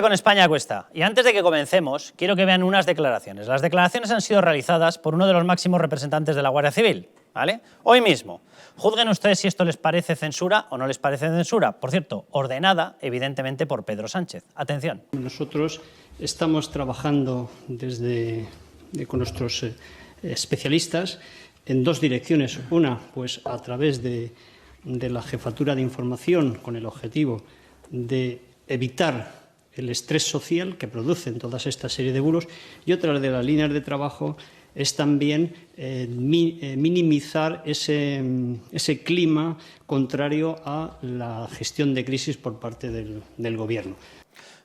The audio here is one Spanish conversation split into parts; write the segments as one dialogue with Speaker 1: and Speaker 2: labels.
Speaker 1: Con España cuesta. Y antes de que comencemos, quiero que vean unas declaraciones. Las declaraciones han sido realizadas por uno de los máximos representantes de la Guardia Civil, ¿vale? Hoy mismo. Juzguen ustedes si esto les parece censura o no les parece censura. Por cierto, ordenada, evidentemente, por Pedro Sánchez. Atención.
Speaker 2: Nosotros estamos trabajando con nuestros especialistas en dos direcciones. Una, pues a través de la Jefatura de Información, con el objetivo de evitar el estrés social que producen toda esta serie de bulos, y otra de las líneas de trabajo es también minimizar ese clima contrario a la gestión de crisis por parte del Gobierno.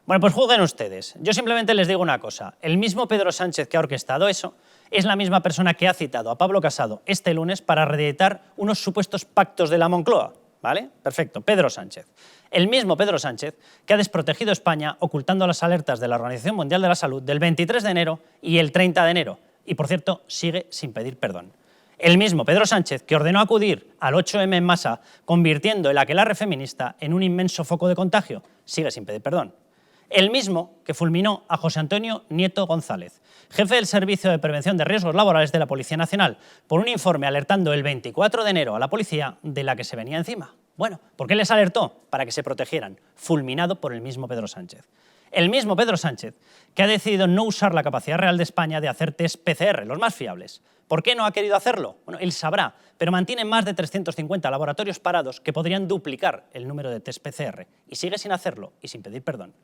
Speaker 1: Bueno, pues juzguen ustedes. Yo simplemente les digo una cosa. El mismo Pedro Sánchez que ha orquestado eso es la misma persona que ha citado a Pablo Casado este lunes para reeditar unos supuestos pactos de la Moncloa. ¿Vale? Perfecto, Pedro Sánchez. El mismo Pedro Sánchez que ha desprotegido España ocultando las alertas de la Organización Mundial de la Salud del 23 de enero y el 30 de enero. Y, por cierto, sigue sin pedir perdón. El mismo Pedro Sánchez que ordenó acudir al 8M en masa, convirtiendo el aquelarre feminista en un inmenso foco de contagio, sigue sin pedir perdón. El mismo que fulminó a José Antonio Nieto González, jefe del Servicio de Prevención de Riesgos Laborales de la Policía Nacional, por un informe alertando el 24 de enero a la policía de la que se venía encima. Bueno, ¿por qué les alertó? Para que se protegieran, fulminado por el mismo Pedro Sánchez. El mismo Pedro Sánchez que ha decidido no usar la capacidad real de España de hacer test PCR, los más fiables. ¿Por qué no ha querido hacerlo? Bueno, él sabrá, pero mantiene más de 350 laboratorios parados que podrían duplicar el número de test PCR y sigue sin hacerlo y sin pedir perdón.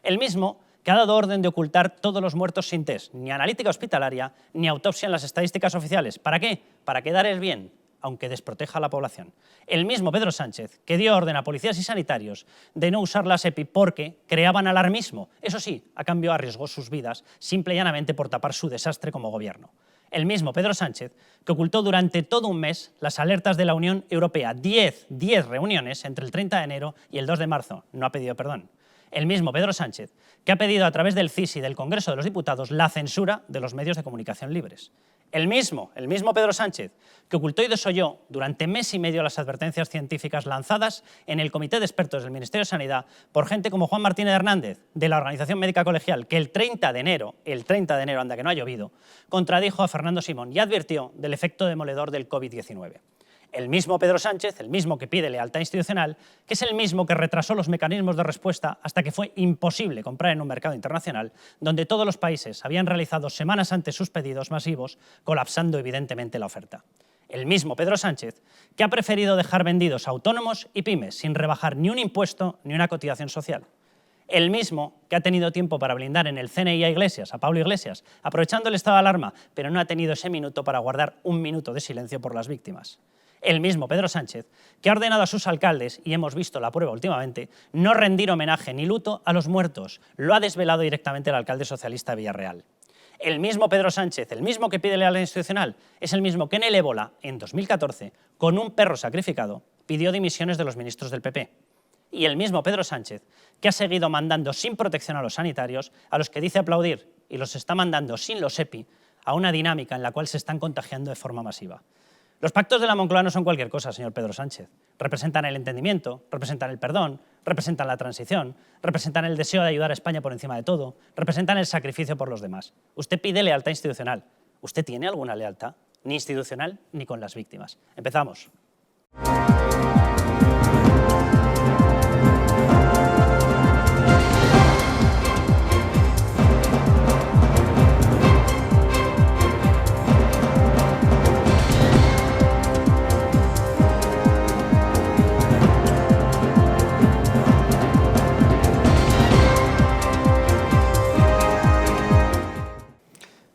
Speaker 1: El mismo que ha dado orden de ocultar todos los muertos sin test, ni analítica hospitalaria, ni autopsia en las estadísticas oficiales. ¿Para qué? Para quedar el bien, aunque desproteja a la población. El mismo Pedro Sánchez que dio orden a policías y sanitarios de no usar las EPI porque creaban alarmismo. Eso sí, a cambio arriesgó sus vidas, simple y llanamente por tapar su desastre como gobierno. El mismo Pedro Sánchez que ocultó durante todo un mes las alertas de la Unión Europea. 10 reuniones entre el 30 de enero y el 2 de marzo. No ha pedido perdón. El mismo Pedro Sánchez que ha pedido a través del CIS y del Congreso de los Diputados la censura de los medios de comunicación libres. El mismo Pedro Sánchez que ocultó y desoyó durante mes y medio las advertencias científicas lanzadas en el Comité de Expertos del Ministerio de Sanidad por gente como Juan Martínez Hernández, de la Organización Médica Colegial, que el 30 de enero, anda que no ha llovido, contradijo a Fernando Simón y advirtió del efecto demoledor del COVID-19. El mismo Pedro Sánchez, el mismo que pide lealtad institucional, que es el mismo que retrasó los mecanismos de respuesta hasta que fue imposible comprar en un mercado internacional, donde todos los países habían realizado semanas antes sus pedidos masivos, colapsando evidentemente la oferta. El mismo Pedro Sánchez que ha preferido dejar vendidos a autónomos y pymes sin rebajar ni un impuesto ni una cotización social. El mismo que ha tenido tiempo para blindar en el CNI a Iglesias, a Pablo Iglesias, aprovechando el estado de alarma, pero no ha tenido ese minuto para guardar un minuto de silencio por las víctimas. El mismo Pedro Sánchez que ha ordenado a sus alcaldes, y hemos visto la prueba últimamente, no rendir homenaje ni luto a los muertos. Lo ha desvelado directamente el alcalde socialista de Villarreal. El mismo Pedro Sánchez, el mismo que pide lealtad institucional, es el mismo que en el ébola, en 2014, con un perro sacrificado, pidió dimisiones de los ministros del PP. Y el mismo Pedro Sánchez que ha seguido mandando sin protección a los sanitarios, a los que dice aplaudir, y los está mandando sin los EPI, a una dinámica en la cual se están contagiando de forma masiva. Los pactos de la Moncloa no son cualquier cosa, señor Pedro Sánchez. Representan el entendimiento, representan el perdón, representan la transición, representan el deseo de ayudar a España por encima de todo, representan el sacrificio por los demás. Usted pide lealtad institucional. ¿Usted tiene alguna lealtad? Ni institucional ni con las víctimas. Empezamos.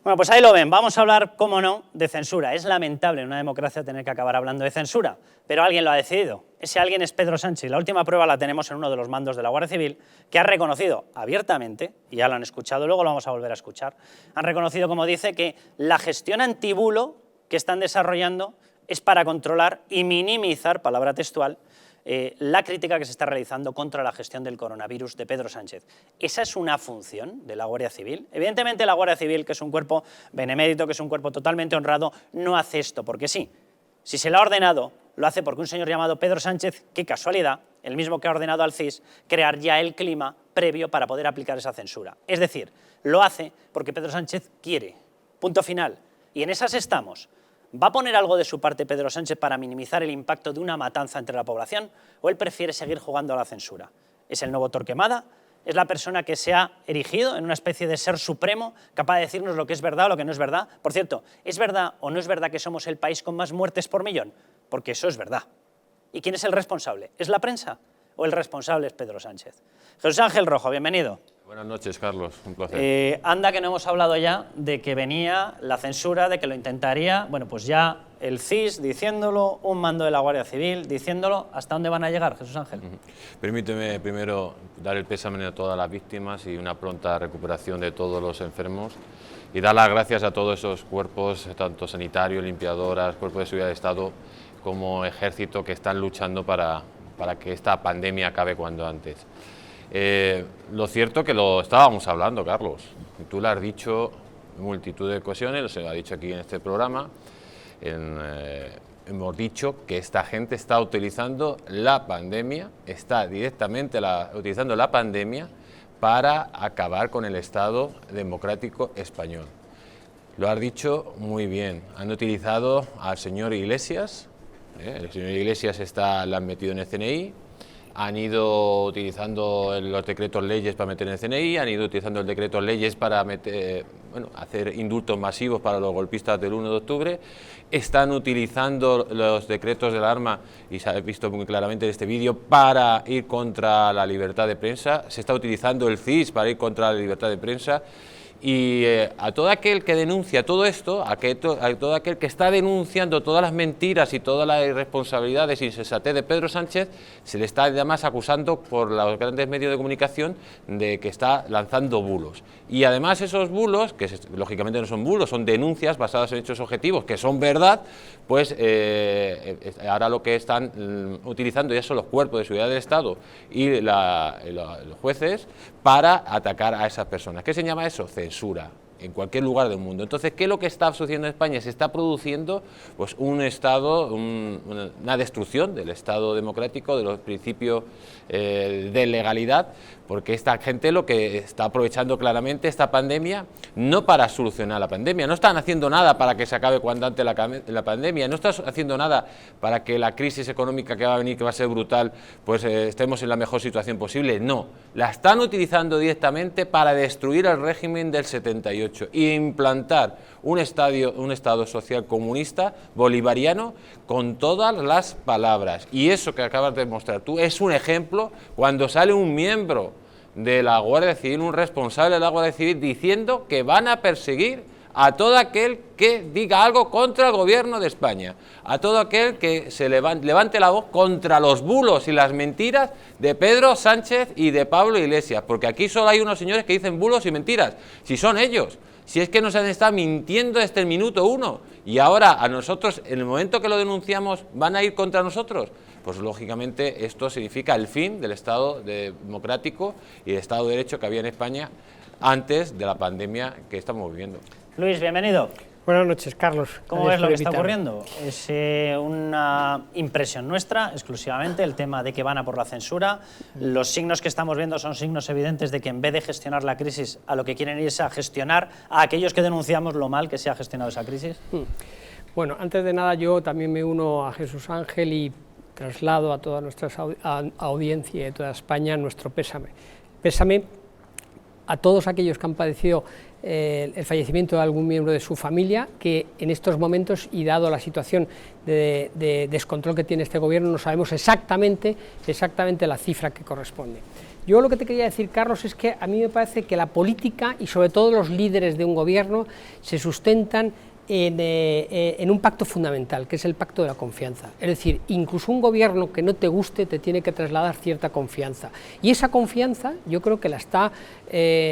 Speaker 1: Bueno, pues ahí lo ven. Vamos a hablar, cómo no, de censura. Es lamentable en una democracia tener que acabar hablando de censura, pero alguien lo ha decidido. Ese alguien es Pedro Sánchez. La última prueba la tenemos en uno de los mandos de la Guardia Civil, que ha reconocido abiertamente, y ya lo han escuchado, luego lo vamos a volver a escuchar, han reconocido, como dice, que la gestión antibulo que están desarrollando es para controlar y minimizar, palabra textual, la crítica que se está realizando contra la gestión del coronavirus de Pedro Sánchez. ¿Esa es una función de la Guardia Civil? Evidentemente la Guardia Civil, que es un cuerpo benemérito, que es un cuerpo totalmente honrado, no hace esto porque sí. Si se le ha ordenado lo hace porque un señor llamado Pedro Sánchez, qué casualidad, el mismo que ha ordenado al CIS crear ya el clima previo para poder aplicar esa censura. Es decir, lo hace porque Pedro Sánchez quiere. Punto final. Y en esas estamos. ¿Va a poner algo de su parte Pedro Sánchez para minimizar el impacto de una matanza entre la población o él prefiere seguir jugando a la censura? ¿Es el nuevo Torquemada? ¿Es la persona que se ha erigido en una especie de ser supremo capaz de decirnos lo que es verdad o lo que no es verdad? Por cierto, ¿es verdad o no es verdad que somos el país con más muertes por millón? Porque eso es verdad. ¿Y quién es el responsable? ¿Es la prensa o el responsable es Pedro Sánchez? Jesús Ángel Rojo, bienvenido.
Speaker 3: Buenas noches, Carlos, un placer.
Speaker 1: Anda que no hemos hablado ya de que venía la censura, de que lo intentaría, bueno, pues ya el CIS diciéndolo, un mando de la Guardia Civil diciéndolo. ¿Hasta dónde van a llegar, Jesús Ángel?
Speaker 3: Permíteme primero dar el pésame a todas las víctimas y una pronta recuperación de todos los enfermos y dar las gracias a todos esos cuerpos, tanto sanitarios, limpiadoras, cuerpos de seguridad de Estado, como ejército, que están luchando para que esta pandemia acabe cuanto antes. Lo cierto que lo estábamos hablando, Carlos, tú lo has dicho en multitud de ocasiones, se lo ha dicho aquí en este programa, hemos dicho que esta gente está utilizando la pandemia, está directamente utilizando la pandemia para acabar con el Estado democrático español. Lo has dicho muy bien, han utilizado al señor Iglesias, el señor Iglesias lo han metido en el CNI, han ido utilizando los decretos leyes para meter en el CNI, han ido utilizando el decreto leyes para hacer indultos masivos para los golpistas del 1 de octubre, están utilizando los decretos de alarma, y se ha visto muy claramente en este vídeo, para ir contra la libertad de prensa, se está utilizando el CIS para ir contra la libertad de prensa. Y a todo aquel que denuncia todo esto, a todo aquel que está denunciando todas las mentiras y todas las irresponsabilidades y insensatez de Pedro Sánchez, se le está además acusando por los grandes medios de comunicación de que está lanzando bulos. Y además esos bulos, que lógicamente no son bulos, son denuncias basadas en hechos objetivos, que son verdad, pues ahora lo que están utilizando ya son los cuerpos de seguridad del Estado y los jueces para atacar a esas personas. ¿Qué se llama eso? Censura, en cualquier lugar del mundo. Entonces, ¿qué es lo que está sucediendo en España? Se está produciendo pues un Estado, una destrucción del Estado democrático, de los principios de legalidad, porque esta gente lo que está aprovechando claramente esta pandemia no para solucionar la pandemia, no están haciendo nada para que se acabe cuanto antes la pandemia, no están haciendo nada para que la crisis económica que va a venir, que va a ser brutal, pues estemos en la mejor situación posible, no, la están utilizando directamente para destruir el régimen del 78 e implantar un Estado social comunista bolivariano con todas las palabras. Y eso que acabas de mostrar tú es un ejemplo cuando sale un miembro de la Guardia Civil, un responsable de la Guardia Civil, diciendo que van a perseguir a todo aquel que diga algo contra el gobierno de España, a todo aquel que se levante la voz contra los bulos y las mentiras de Pedro Sánchez y de Pablo Iglesias, porque aquí solo hay unos señores que dicen bulos y mentiras, si son ellos. Si es que nos han estado mintiendo desde el minuto 1 y ahora a nosotros, en el momento que lo denunciamos, van a ir contra nosotros, pues lógicamente esto significa el fin del Estado democrático y el Estado de Derecho que había en España antes de la pandemia que estamos viviendo.
Speaker 1: Luis, bienvenido.
Speaker 2: Buenas noches, Carlos.
Speaker 1: ¿Cómo ves lo que está ocurriendo? Es una impresión nuestra, exclusivamente, el tema de que van a por la censura. Los signos que estamos viendo son signos evidentes de que en vez de gestionar la crisis, a lo que quieren ir es a gestionar a aquellos que denunciamos lo mal que se ha gestionado esa crisis.
Speaker 4: Bueno, antes de nada yo también me uno a Jesús Ángel y traslado a toda nuestra audiencia y de toda España nuestro pésame. Pésame a todos aquellos que han padecido el fallecimiento de algún miembro de su familia, que en estos momentos, y dado la situación de descontrol que tiene este gobierno, no sabemos exactamente la cifra que corresponde. Yo lo que te quería decir, Carlos, es que a mí me parece que la política, y sobre todo los líderes de un gobierno, se sustentan en un pacto fundamental, que es el pacto de la confianza. Es decir, incluso un gobierno que no te guste te tiene que trasladar cierta confianza. Y esa confianza yo creo que la está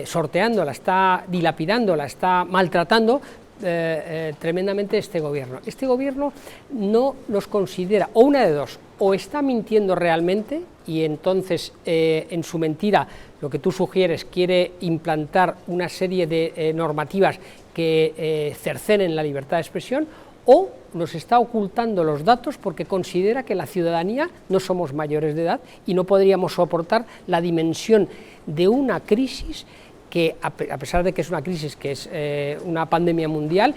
Speaker 4: sorteando, la está dilapidando, la está maltratando tremendamente este gobierno. Este gobierno no nos considera, o una de dos, o está mintiendo realmente y entonces en su mentira, lo que tú sugieres, quiere implantar una serie de normativas que cercenen la libertad de expresión, o nos está ocultando los datos porque considera que la ciudadanía no somos mayores de edad y no podríamos soportar la dimensión de una crisis que, a pesar de que es una crisis, que es una pandemia mundial,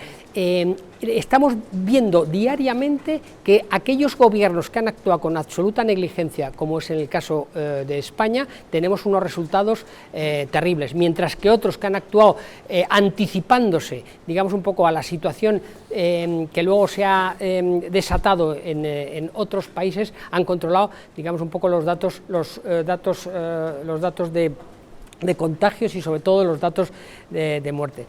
Speaker 4: estamos viendo diariamente que aquellos gobiernos que han actuado con absoluta negligencia, como es en el caso de España, tenemos unos resultados terribles, mientras que otros que han actuado anticipándose, digamos, un poco a la situación que luego se ha desatado en otros países, han controlado, digamos, un poco los datos de contagios y sobre todo los datos de muerte.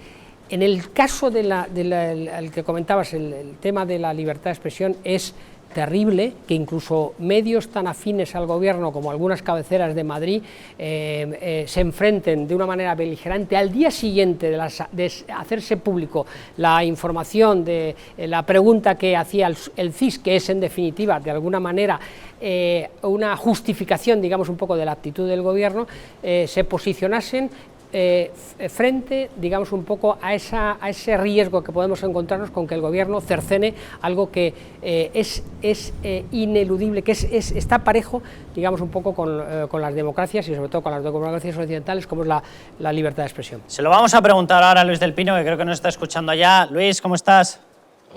Speaker 4: En el caso el que comentabas, el tema de la libertad de expresión, es terrible que incluso medios tan afines al gobierno como algunas cabeceras de Madrid se enfrenten de una manera beligerante al día siguiente de hacerse público la información de la pregunta que hacía el CIS, que es en definitiva de alguna manera una justificación, digamos, un poco de la actitud del gobierno, se posicionasen frente, digamos, un poco a ese riesgo que podemos encontrarnos con que el gobierno cercene algo que es ineludible, que está parejo, digamos, un poco con las democracias y sobre todo con las democracias occidentales, como es la libertad de expresión.
Speaker 1: Se lo vamos a preguntar ahora a Luis del Pino, que creo que nos está escuchando ya. Luis, ¿cómo estás?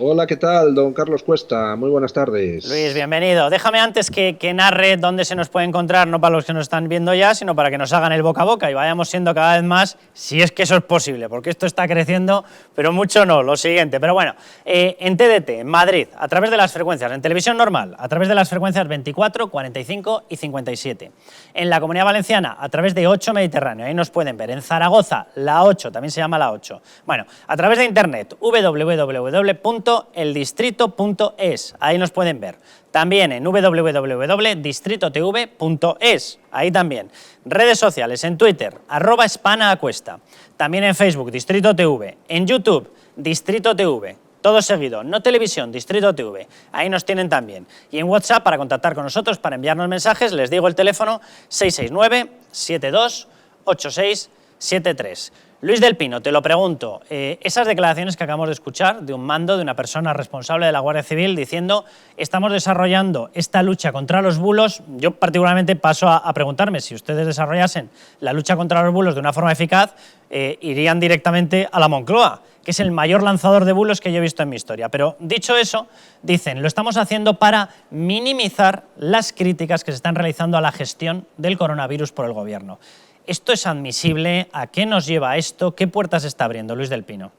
Speaker 5: Hola, ¿qué tal? Don Carlos Cuesta, muy buenas tardes.
Speaker 1: Luis, bienvenido. Déjame antes que narre dónde se nos puede encontrar, no para los que nos están viendo ya, sino para que nos hagan el boca a boca y vayamos siendo cada vez más, si es que eso es posible, porque esto está creciendo, pero mucho no, lo siguiente. Pero bueno, en TDT, en Madrid, a través de las frecuencias, en televisión normal, a través de las frecuencias 24, 45 y 57. En la Comunidad Valenciana, a través de 8 Mediterráneo, ahí nos pueden ver. En Zaragoza, la 8, también se llama la 8. Bueno, a través de internet, www.eldistrito.es, ahí nos pueden ver. También en www.distritotv.es, ahí también. Redes sociales, en Twitter, @SpanaAcuesta. También en Facebook, Distrito TV. En YouTube, Distrito TV. Todo seguido, no televisión, Distrito TV. Ahí nos tienen también. Y en WhatsApp, para contactar con nosotros, para enviarnos mensajes, les digo el teléfono 669-728673. Luis del Pino, te lo pregunto, esas declaraciones que acabamos de escuchar de un mando, de una persona responsable de la Guardia Civil diciendo estamos desarrollando esta lucha contra los bulos, yo particularmente paso a preguntarme si ustedes desarrollasen la lucha contra los bulos de una forma eficaz, irían directamente a la Moncloa, que es el mayor lanzador de bulos que yo he visto en mi historia. Pero dicho eso, dicen, lo estamos haciendo para minimizar las críticas que se están realizando a la gestión del coronavirus por el gobierno. ¿Esto es admisible? ¿A qué nos lleva esto? ¿Qué puertas está abriendo Luis del Pino?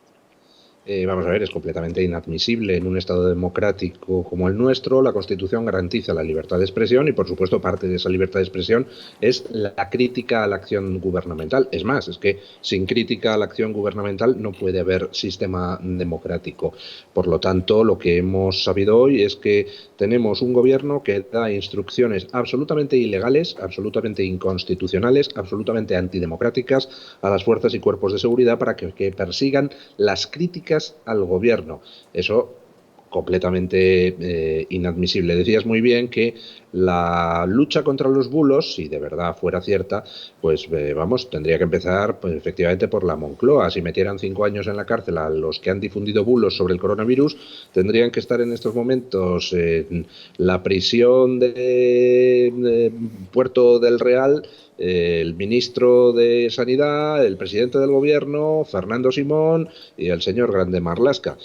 Speaker 5: Vamos a ver, es completamente inadmisible. En un Estado democrático como el nuestro, la Constitución garantiza la libertad de expresión y, por supuesto, parte de esa libertad de expresión es la crítica a la acción gubernamental. Es más, es que sin crítica a la acción gubernamental no puede haber sistema democrático. Por lo tanto, lo que hemos sabido hoy es que tenemos un gobierno que da instrucciones absolutamente ilegales, absolutamente inconstitucionales, absolutamente antidemocráticas a las fuerzas y cuerpos de seguridad para que persigan las críticas al gobierno. Eso completamente inadmisible. Decías muy bien que la lucha contra los bulos, si de verdad fuera cierta, pues tendría que empezar pues, efectivamente por la Moncloa. Si metieran 5 años en la cárcel a los que han difundido bulos sobre el coronavirus, tendrían que estar en estos momentos en la prisión de Puerto del Real, el ministro de Sanidad, el presidente del gobierno, Fernando Simón y el señor Grande Marlaska.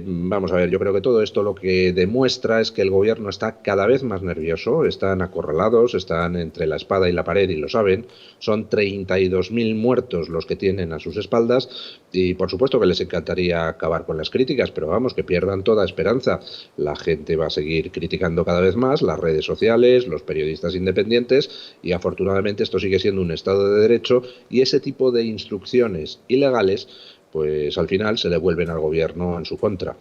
Speaker 5: Vamos a ver, yo creo que todo esto lo que demuestra es que el gobierno está cada vez más nervioso, están acorralados, están entre la espada y la pared y lo saben. Son 32.000 muertos los que tienen a sus espaldas y por supuesto que les encantaría acabar con las críticas, pero vamos, que pierdan toda esperanza. La gente va a seguir criticando cada vez más, las redes sociales, los periodistas independientes y afortunadamente esto sigue siendo un Estado de Derecho y ese tipo de instrucciones ilegales pues al final se devuelven al gobierno en su contra.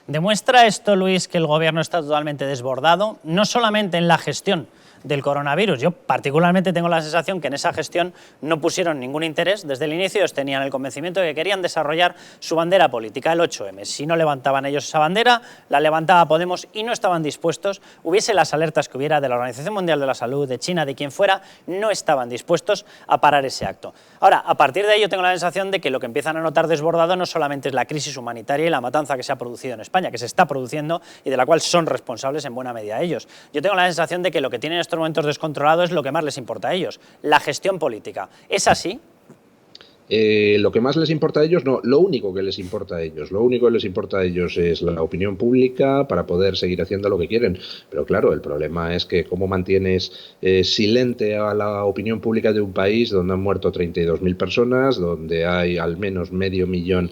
Speaker 1: ¿Demuestra esto, Luis, que el gobierno está totalmente desbordado, no solamente en la gestión del coronavirus. Yo particularmente tengo la sensación que en esa gestión no pusieron ningún interés. Desde el inicio ellos tenían el convencimiento de que querían desarrollar su bandera política, el 8M. Si no levantaban ellos esa bandera, la levantaba Podemos y no estaban dispuestos, hubiese las alertas que hubiera de la Organización Mundial de la Salud, de China, de quien fuera, no estaban dispuestos a parar ese acto. Ahora, a partir de ello tengo la sensación de que lo que empiezan a notar desbordado no solamente es la crisis humanitaria y la matanza que se ha producido en España, que se está produciendo y de la cual son responsables en buena medida ellos. Yo tengo la sensación de que lo que tienen en estos momentos descontrolado es lo que más les importa a ellos, la gestión política. ¿Es así?
Speaker 5: Lo que más les importa a ellos, no, lo único que les importa a ellos, lo único que les importa a ellos es la opinión pública para poder seguir haciendo lo que quieren. Pero claro, el problema es que cómo mantienes silente a la opinión pública de un país donde han muerto 32.000 personas, donde hay al menos 500.000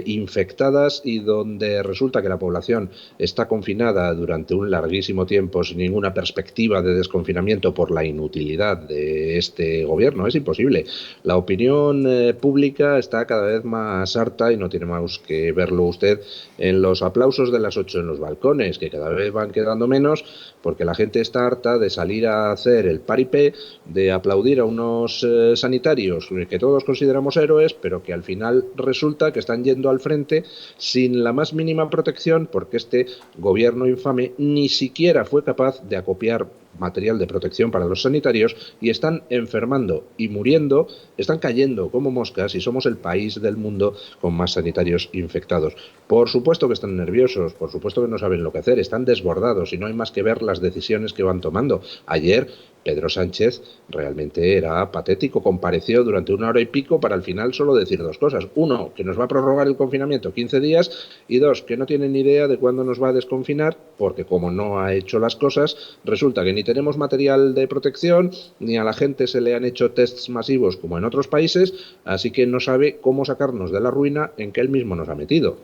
Speaker 5: infectadas y donde resulta que la población está confinada durante un larguísimo tiempo sin ninguna perspectiva de desconfinamiento por la inutilidad de este gobierno. Es imposible. La opinión pública está cada vez más harta y no tiene más que verlo usted en los aplausos de las 8 en los balcones, que cada vez van quedando menos porque la gente está harta de salir a hacer el paripé, de aplaudir a unos sanitarios que todos consideramos héroes, pero que al final resulta que están yendo al frente sin la más mínima protección porque este gobierno infame ni siquiera fue capaz de acopiar material de protección para los sanitarios y están enfermando y muriendo, están cayendo como moscas y somos el país del mundo con más sanitarios infectados. Por supuesto que están nerviosos, por supuesto que no saben lo que hacer, están desbordados y no hay más que ver las decisiones que van tomando. Ayer Pedro Sánchez realmente era patético, compareció durante 1 hora y pico para al final solo decir 2 cosas. 1, que nos va a prorrogar el confinamiento 15 días y 2, que no tiene ni idea de cuándo nos va a desconfinar porque como no ha hecho las cosas, resulta que ni tenemos material de protección, ni a la gente se le han hecho tests masivos como en otros países, así que no sabe cómo sacarnos de la ruina en que él mismo nos ha metido.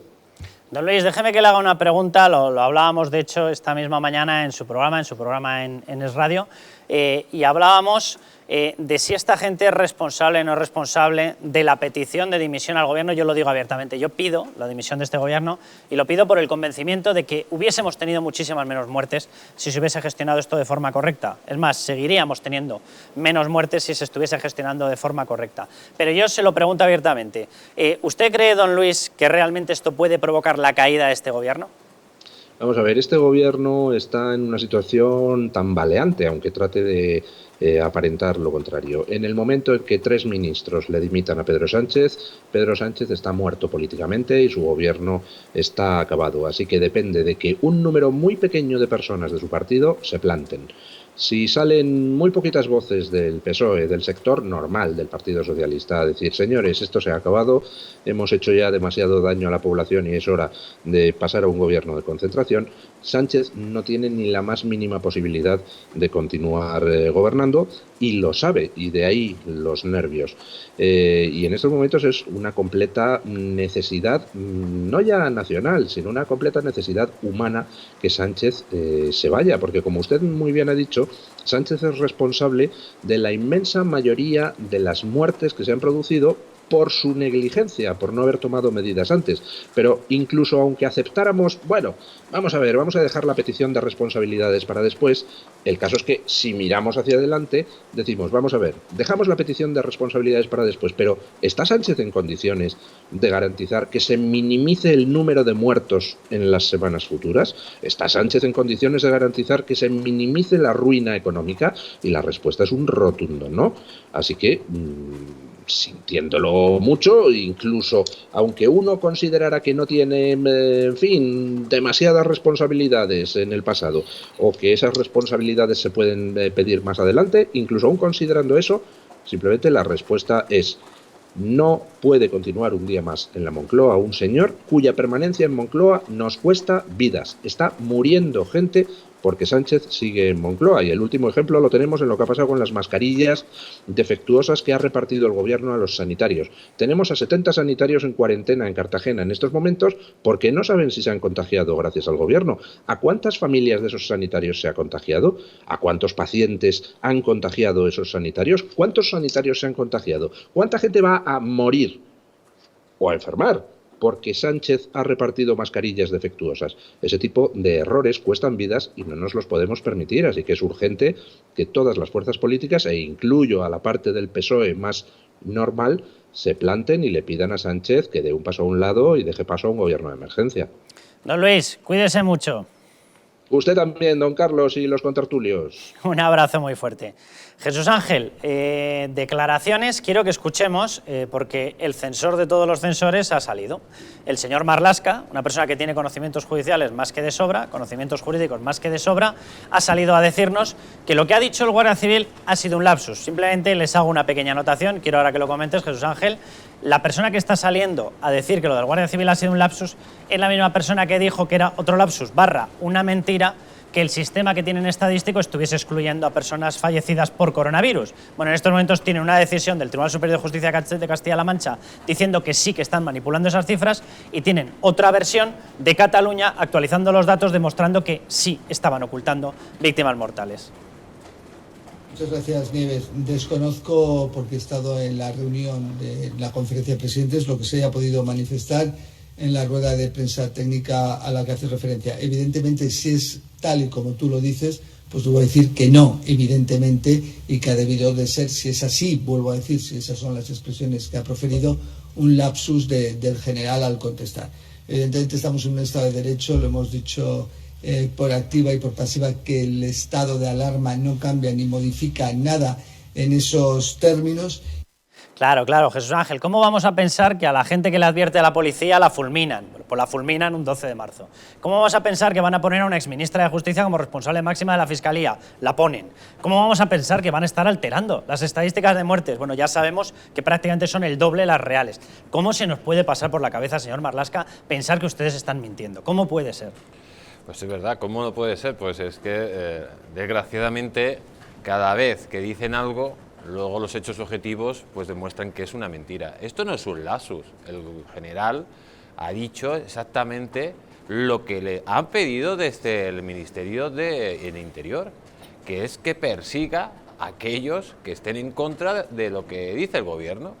Speaker 1: Don Luis, déjeme que le haga una pregunta, lo hablábamos de hecho esta misma mañana en su programa en Es Radio, y hablábamos de si esta gente es responsable o no es responsable de la petición de dimisión al gobierno. Yo lo digo abiertamente, yo pido la dimisión de este gobierno y lo pido por el convencimiento de que hubiésemos tenido muchísimas menos muertes si se hubiese gestionado esto de forma correcta. Es más, seguiríamos teniendo menos muertes si se estuviese gestionando de forma correcta. Pero yo se lo pregunto abiertamente, ¿usted cree, don Luis, que realmente esto puede provocar la caída de este gobierno?
Speaker 5: Vamos a ver, este gobierno está en una situación tambaleante, aunque trate de aparentar lo contrario. En el momento en que 3 ministros le dimitan a Pedro Sánchez está muerto políticamente y su gobierno está acabado. Así que depende de que un número muy pequeño de personas de su partido se planten. Si salen muy poquitas voces del PSOE, del sector normal del Partido Socialista, a decir, señores, esto se ha acabado, hemos hecho ya demasiado daño a la población y es hora de pasar a un gobierno de concentración, Sánchez no tiene ni la más mínima posibilidad de continuar gobernando y lo sabe, y de ahí los nervios. Y en estos momentos es una completa necesidad, no ya nacional, sino una completa necesidad humana que Sánchez se vaya, porque como usted muy bien ha dicho, Sánchez es responsable de la inmensa mayoría de las muertes que se han producido por su negligencia, por no haber tomado medidas antes. Pero incluso aunque aceptáramos, bueno, vamos a ver, vamos a dejar la petición de responsabilidades para después, el caso es que si miramos hacia adelante, decimos, vamos a ver, dejamos la petición de responsabilidades para después, pero ¿está Sánchez en condiciones de garantizar que se minimice el número de muertos en las semanas futuras? ¿Está Sánchez en condiciones de garantizar que se minimice la ruina económica? Y la respuesta es un rotundo no. Así que sintiéndolo mucho, incluso aunque uno considerara que no tiene, en fin, demasiadas responsabilidades en el pasado o que esas responsabilidades se pueden pedir más adelante, incluso aún considerando eso, simplemente la respuesta es: no puede continuar un día más en la Moncloa un señor cuya permanencia en Moncloa nos cuesta vidas. Está muriendo gente porque Sánchez sigue en Moncloa. Y el último ejemplo lo tenemos en lo que ha pasado con las mascarillas defectuosas que ha repartido el gobierno a los sanitarios. Tenemos a 70 sanitarios en cuarentena en Cartagena en estos momentos porque no saben si se han contagiado gracias al gobierno. ¿A cuántas familias de esos sanitarios se ha contagiado? ¿A cuántos pacientes han contagiado esos sanitarios? ¿Cuántos sanitarios se han contagiado? ¿Cuánta gente va a morir o a enfermar porque Sánchez ha repartido mascarillas defectuosas. Ese tipo de errores cuestan vidas y no nos los podemos permitir, así que es urgente que todas las fuerzas políticas, e incluyo a la parte del PSOE más normal, se planten y le pidan a Sánchez que dé un paso a un lado y deje paso a un gobierno de emergencia.
Speaker 1: Don Luis, cuídese mucho.
Speaker 5: Usted también, don Carlos, y los contertulios.
Speaker 1: Un abrazo muy fuerte. Jesús Ángel, declaraciones quiero que escuchemos porque el censor de todos los censores ha salido. El señor Marlaska, una persona que tiene conocimientos judiciales más que de sobra, conocimientos jurídicos más que de sobra, ha salido a decirnos que lo que ha dicho el Guardia Civil ha sido un lapsus. Simplemente les hago una pequeña anotación, quiero ahora que lo comentes, Jesús Ángel. La persona que está saliendo a decir que lo del Guardia Civil ha sido un lapsus es la misma persona que dijo que era otro lapsus / una mentira que el sistema que tienen estadístico estuviese excluyendo a personas fallecidas por coronavirus. Bueno, en estos momentos tiene una decisión del Tribunal Superior de Justicia de Castilla-La Mancha diciendo que sí que están manipulando esas cifras y tienen otra versión de Cataluña actualizando los datos demostrando que sí estaban ocultando víctimas mortales.
Speaker 6: Muchas gracias, Nieves. Desconozco, porque he estado en la reunión de la conferencia de presidentes, lo que se haya podido manifestar en la rueda de prensa técnica a la que hace referencia. Evidentemente, si es tal y como tú lo dices, pues te voy a decir que no, evidentemente, y que ha debido de ser, si es así, vuelvo a decir, si esas son las expresiones que ha proferido, un lapsus del general al contestar. Evidentemente estamos en un estado de derecho, lo hemos dicho por activa y por pasiva, que el estado de alarma no cambia ni modifica nada en esos términos.
Speaker 1: Claro, claro, Jesús Ángel, ¿cómo vamos a pensar que a la gente que le advierte a la policía la fulminan? Pues la fulminan un 12 de marzo. ¿Cómo vamos a pensar que van a poner a una exministra de Justicia como responsable máxima de la Fiscalía? La ponen. ¿Cómo vamos a pensar que van a estar alterando las estadísticas de muertes? Bueno, ya sabemos que prácticamente son el doble las reales. ¿Cómo se nos puede pasar por la cabeza, señor Marlaska, pensar que ustedes están mintiendo? ¿Cómo puede ser?
Speaker 3: Pues es verdad, ¿cómo no puede ser? Pues es que, desgraciadamente, cada vez que dicen algo, luego los hechos objetivos pues demuestran que es una mentira. Esto no es un lapsus. El general ha dicho exactamente lo que le han pedido desde el Ministerio del Interior, que es que persiga a aquellos que estén en contra de lo que dice el gobierno.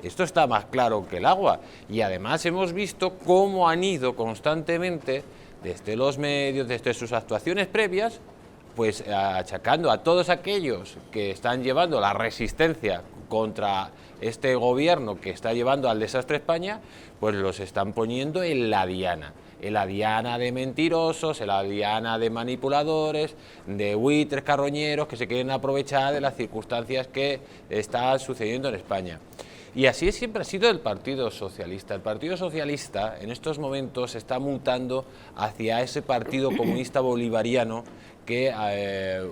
Speaker 3: Esto está más claro que el agua. Y además hemos visto cómo han ido constantemente, desde los medios, desde sus actuaciones previas, pues achacando a todos aquellos que están llevando la resistencia contra este gobierno que está llevando al desastre España, pues los están poniendo en la diana de mentirosos, en la diana de manipuladores, de buitres carroñeros que se quieren aprovechar de las circunstancias que están sucediendo en España. Y así siempre ha sido el Partido Socialista. El Partido Socialista en estos momentos está mutando hacia ese Partido Comunista Bolivariano que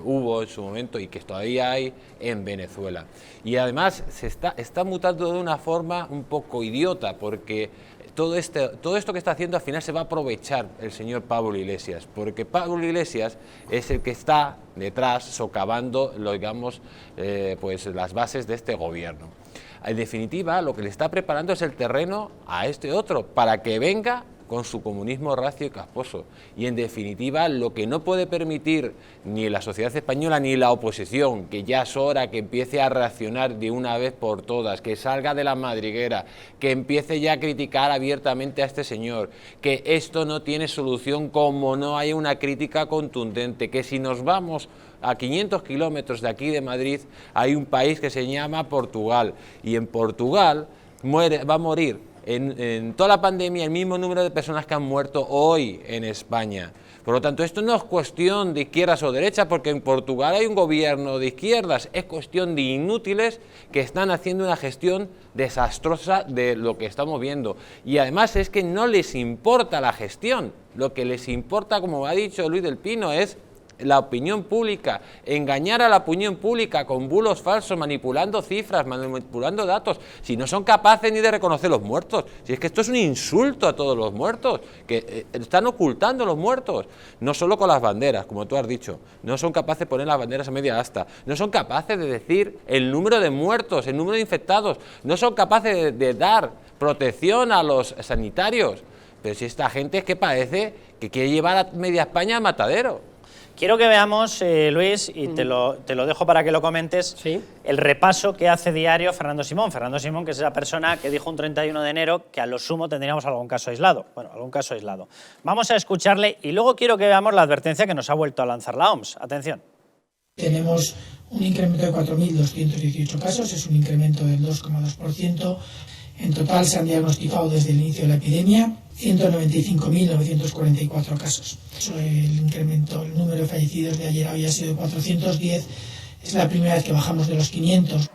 Speaker 3: hubo en su momento y que todavía hay en Venezuela. Y además se está mutando de una forma un poco idiota, porque todo esto que está haciendo al final se va a aprovechar el señor Pablo Iglesias, porque Pablo Iglesias es el que está detrás socavando, pues las bases de este gobierno. En definitiva, lo que le está preparando es el terreno a este otro, para que venga con su comunismo racio y casposo. Y en definitiva, lo que no puede permitir ni la sociedad española ni la oposición, que ya es hora que empiece a reaccionar de una vez por todas, que salga de la madriguera, que empiece ya a criticar abiertamente a este señor, que esto no tiene solución como no hay una crítica contundente, que si nos vamos a 500 kilómetros de aquí de Madrid hay un país que se llama Portugal, y en Portugal va a morir en toda la pandemia el mismo número de personas que han muerto hoy en España. Por lo tanto, esto no es cuestión de izquierdas o derechas, porque en Portugal hay un gobierno de izquierdas, es cuestión de inútiles que están haciendo una gestión desastrosa de lo que estamos viendo. Y además es que no les importa la gestión, lo que les importa, como ha dicho Luis del Pino, es la opinión pública, engañar a la opinión pública con bulos falsos, manipulando cifras, manipulando datos, si no son capaces ni de reconocer los muertos. Si es que esto es un insulto a todos los muertos, que están ocultando los muertos, no solo con las banderas, como tú has dicho, no son capaces de poner las banderas a media asta, no son capaces de decir el número de muertos, el número de infectados, no son capaces de dar protección a los sanitarios. Pero si esta gente es que parece que quiere llevar a media España al matadero.
Speaker 1: quiero que veamos, Luis, y te lo dejo para que lo comentes,
Speaker 4: Sí.
Speaker 1: el repaso que hace diario Fernando Simón. Fernando Simón, que es esa persona que dijo un 31 de enero que a lo sumo tendríamos algún caso aislado. Bueno, algún caso aislado. Vamos a escucharle y luego quiero que veamos la advertencia que nos ha vuelto a lanzar la OMS. Atención.
Speaker 7: Tenemos un incremento de 4.218 casos, es un incremento del 2,2%. En total se han diagnosticado desde el inicio de la epidemia 195.944 casos. El incremento, el número de fallecidos de ayer había sido 410, es la primera vez que bajamos de los 500.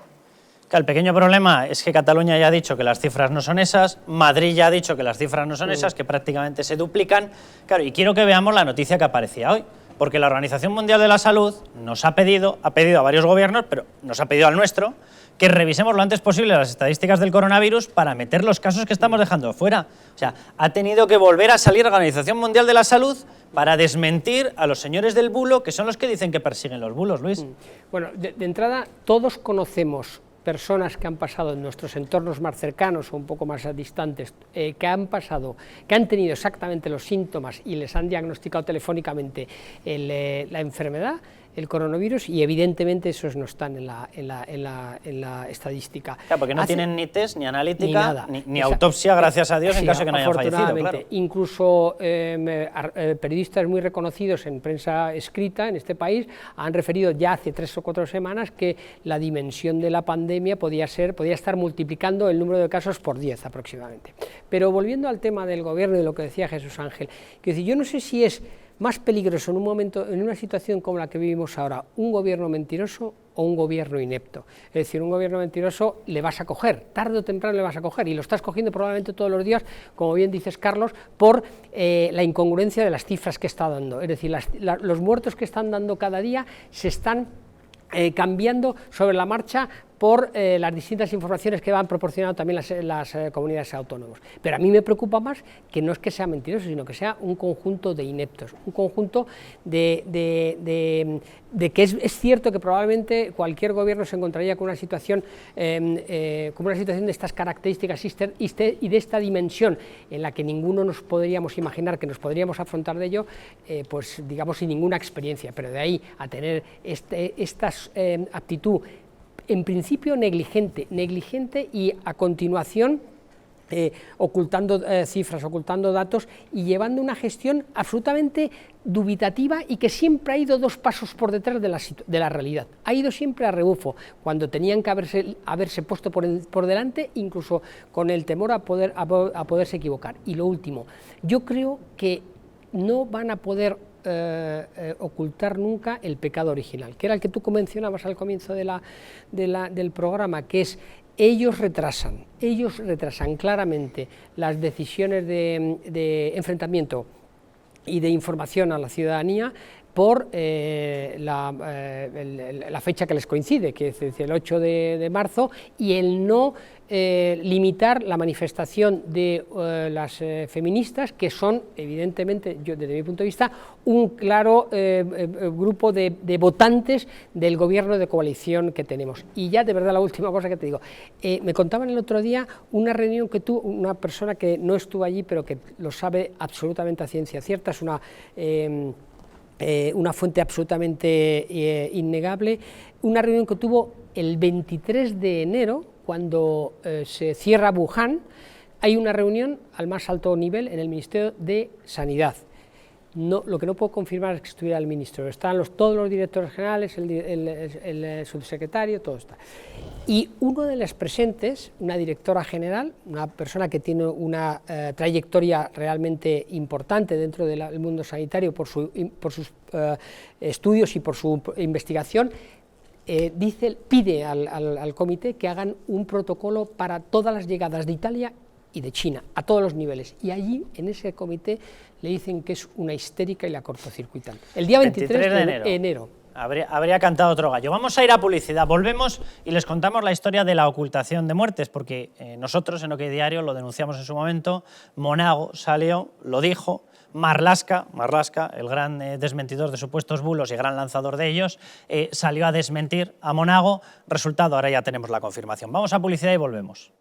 Speaker 1: El pequeño problema es que Cataluña ya ha dicho que las cifras no son esas, Madrid ya ha dicho que las cifras no son esas, que prácticamente se duplican. Claro, y quiero que veamos la noticia que aparecía hoy, porque la Organización Mundial de la Salud nos ha pedido a varios gobiernos, pero nos ha pedido al nuestro, que revisemos lo antes posible las estadísticas del coronavirus para meter los casos que estamos dejando fuera. O sea, ha tenido que volver a salir la Organización Mundial de la Salud para desmentir a los señores del bulo, que son los que dicen que persiguen los bulos, Luis.
Speaker 4: Bueno, de entrada, todos conocemos personas que han pasado en nuestros entornos más cercanos o un poco más distantes, que han tenido exactamente los síntomas y les han diagnosticado telefónicamente la enfermedad, el coronavirus, y evidentemente esos no están en la estadística.
Speaker 1: Claro, porque no tienen ni test, ni analítica,
Speaker 4: ni nada.
Speaker 1: ni autopsia, gracias a Dios, en caso de que no hayan fallecido. Claro.
Speaker 4: Incluso periodistas muy reconocidos en prensa escrita en este país han referido ya hace 3 o 4 semanas que la dimensión de la pandemia podía estar multiplicando el número de casos por 10 aproximadamente. Pero volviendo al tema del gobierno y de lo que decía Jesús Ángel, que yo no sé si es más peligroso en una situación como la que vivimos ahora, un gobierno mentiroso o un gobierno inepto. Es decir, un gobierno mentiroso le vas a coger, tarde o temprano le vas a coger, y lo estás cogiendo probablemente todos los días, como bien dices, Carlos, por la incongruencia de las cifras que está dando. Es decir, los muertos que están dando cada día se están cambiando sobre la marcha por las distintas informaciones que van proporcionando también las comunidades autónomas. Pero a mí me preocupa más que no es que sea mentiroso, sino que sea un conjunto de ineptos, un conjunto de que es cierto que probablemente cualquier gobierno se encontraría con una situación de estas características y de esta dimensión en la que ninguno nos podríamos imaginar que nos podríamos afrontar de ello, pues digamos sin ninguna experiencia, pero de ahí a tener esta aptitud en principio negligente y a continuación ocultando cifras, ocultando datos y llevando una gestión absolutamente dubitativa y que siempre ha ido 2 pasos por detrás de la realidad. Ha ido siempre a rebufo, cuando tenían que haberse puesto por delante, incluso con el temor a poderse equivocar. Y lo último, yo creo que no van a poder ocultar nunca el pecado original, que era el que tú mencionabas al comienzo del programa, que es ellos retrasan claramente las decisiones de enfrentamiento y de información a la ciudadanía por la fecha que les coincide, que es el 8 de marzo, y el no limitar la manifestación de las feministas, que son, evidentemente, desde mi punto de vista, un claro grupo de votantes del gobierno de coalición que tenemos. Y ya, de verdad, la última cosa que te digo, me contaban el otro día una reunión que tuvo una persona que no estuvo allí, pero que lo sabe absolutamente a ciencia cierta, es una fuente absolutamente innegable, una reunión que tuvo el 23 de enero, cuando se cierra Wuhan. Hay una reunión al más alto nivel en el Ministerio de Sanidad. No, lo que no puedo confirmar es que estuviera el ministro, están todos los directores generales, el subsecretario, todo está. Y uno de los presentes, una directora general, una persona que tiene una trayectoria realmente importante dentro del mundo sanitario por sus estudios y por su investigación, pide al comité que hagan un protocolo para todas las llegadas de Italia y de China, a todos los niveles. Y allí, en ese comité, le dicen que es una histérica y la cortocircuitan. El día 23 de enero.
Speaker 1: Habría cantado otro gallo. Vamos a ir a publicidad, volvemos y les contamos la historia de la ocultación de muertes, porque nosotros en OK Diario lo denunciamos en su momento, Monago salió, lo dijo, Marlaska, el gran desmentidor de supuestos bulos y gran lanzador de ellos, salió a desmentir a Monago. Resultado, ahora ya tenemos la confirmación. Vamos a publicidad y volvemos.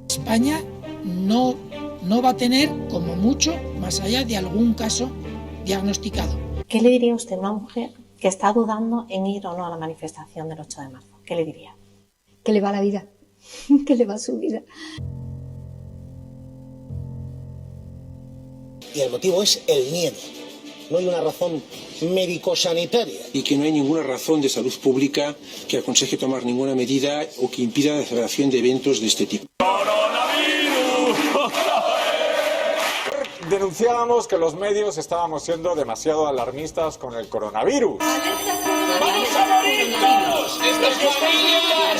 Speaker 7: España no va a tener, como mucho, más allá de algún caso diagnosticado.
Speaker 8: ¿Qué le diría usted a una mujer que está dudando en ir o no a la manifestación del 8 de marzo? ¿Qué le diría?
Speaker 9: Que le va la vida, que le va su vida.
Speaker 10: Y el motivo es el miedo. No hay una razón médico-sanitaria.
Speaker 11: Y que no hay ninguna razón de salud pública que aconseje tomar ninguna medida o que impida la celebración de eventos de este tipo.
Speaker 12: Denunciábamos que los medios estábamos siendo demasiado alarmistas con el coronavirus.
Speaker 13: ¡Vamos a morir todos! ¡Estefanía!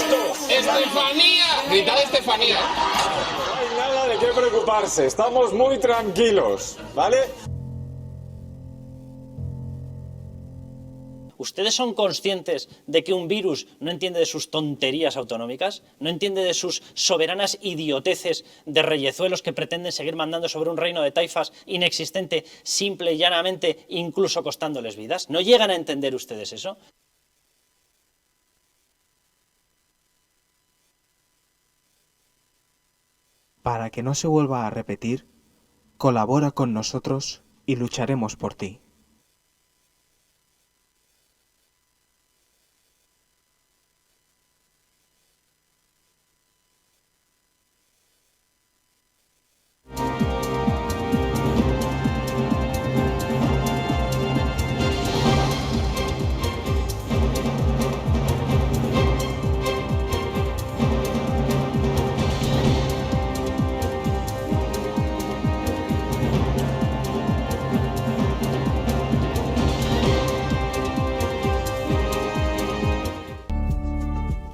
Speaker 13: ¡Estefanía! ¡Gritad Estefanía!
Speaker 12: No hay nada de qué preocuparse, estamos muy tranquilos, ¿vale?
Speaker 1: ¿Ustedes son conscientes de que un virus no entiende de sus tonterías autonómicas? ¿No entiende de sus soberanas idioteces de reyezuelos que pretenden seguir mandando sobre un reino de taifas inexistente, simple y llanamente, incluso costándoles vidas? ¿No llegan a entender ustedes eso?
Speaker 14: Para que no se vuelva a repetir, colabora con nosotros y lucharemos por ti.